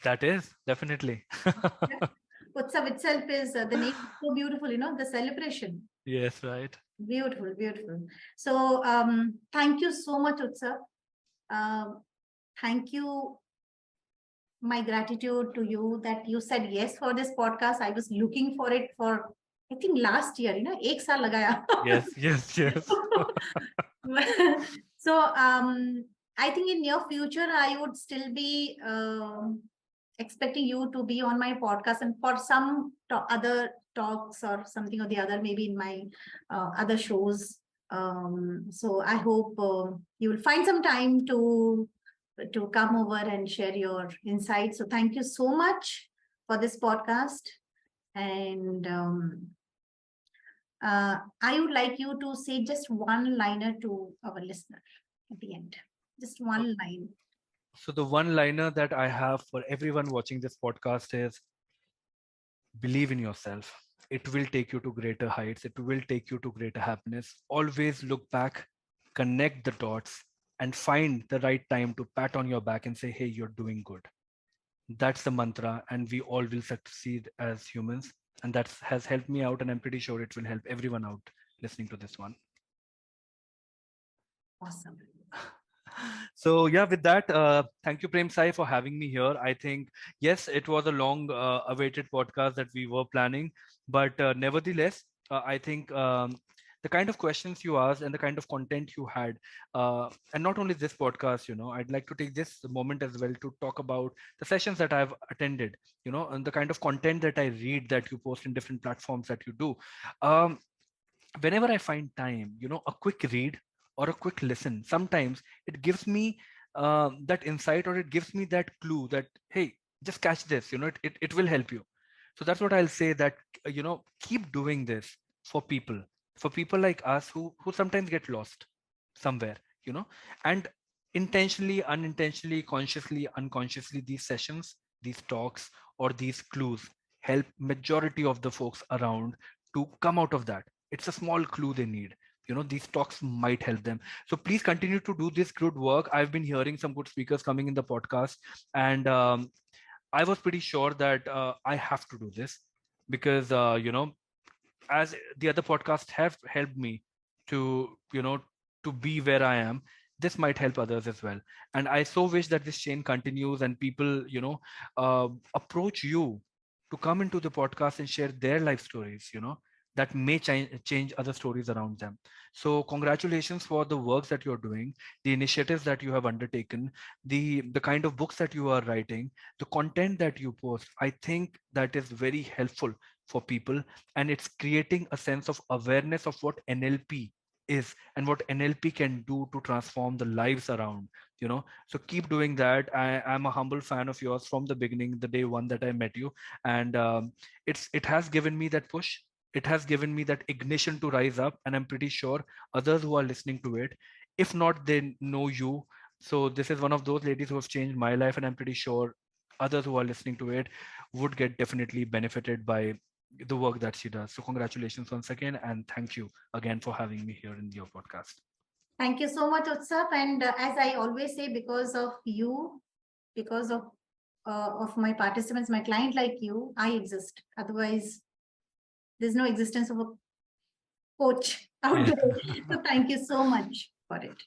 That is definitely. Yeah. Utsav itself is the name is so beautiful, the celebration. Yes, right. Beautiful, beautiful. So thank you so much, Utsav. Um, thank you. My gratitude to you that you said yes for this podcast. I was looking for it for, I think, last year, ek saal lagaya. Yes, yes, yes. So I think in near future I would still be expecting you to be on my podcast, and for some other talks or something or the other, maybe in my other shows. So I hope you will find some time to come over and share your insights. So thank you so much for this podcast. And I would like you to say just one liner to our listener at the end. Just one line. So the one liner that I have for everyone watching this podcast is, believe in yourself. It will take you to greater heights. It will take you to greater happiness. Always look back, connect the dots, and find the right time to pat on your back and say, hey, you're doing good. That's the mantra, and we all will succeed as humans. And that has helped me out, and I'm pretty sure it will help everyone out listening to this one. Awesome. So yeah, with that, thank you, Prem Sai, for having me here. I think yes, it was a long awaited podcast that we were planning, but nevertheless, I think the kind of questions you asked and the kind of content you had, and not only this podcast, I'd like to take this moment as well to talk about the sessions that I've attended, and the kind of content that I read, that you post in different platforms that you do. Um, Whenever I find time, a quick read or a quick listen, sometimes it gives me that insight, or it gives me that clue that, hey, just catch this, it will help you. So that's what I'll say, that keep doing this for people like us who sometimes get lost somewhere, and intentionally, unintentionally, consciously, unconsciously, these sessions, these talks, or these clues help majority of the folks around to come out of that. It's a small clue they need. These talks might help them. So please continue to do this good work. I've been hearing some good speakers coming in the podcast, and I was pretty sure that I have to do this because as the other podcasts have helped me to to be where I am, this might help others as well. And I so wish that this chain continues and people approach you to come into the podcast and share their life stories, that may change other stories around them. So congratulations for the works that you're doing, the initiatives that you have undertaken, the kind of books that you are writing, the content that you post. I think that is very helpful for people, and it's creating a sense of awareness of what NLP is and what NLP can do to transform the lives around. So keep doing that. I'm a humble fan of yours from the beginning, the day one that I met you, and it has given me that push. It has given me that ignition to rise up, and I'm pretty sure others who are listening to it, if not they know you. So this is one of those ladies who have changed my life, and I'm pretty sure others who are listening to it would get definitely benefited by the work that she does. So congratulations once again, and thank you again for having me here in your podcast. Thank you so much, Utsav. And as I always say, because of you, because of my participants, my client like you, I exist. Otherwise, there's no existence of a coach out Yeah. there. So thank you so much for it.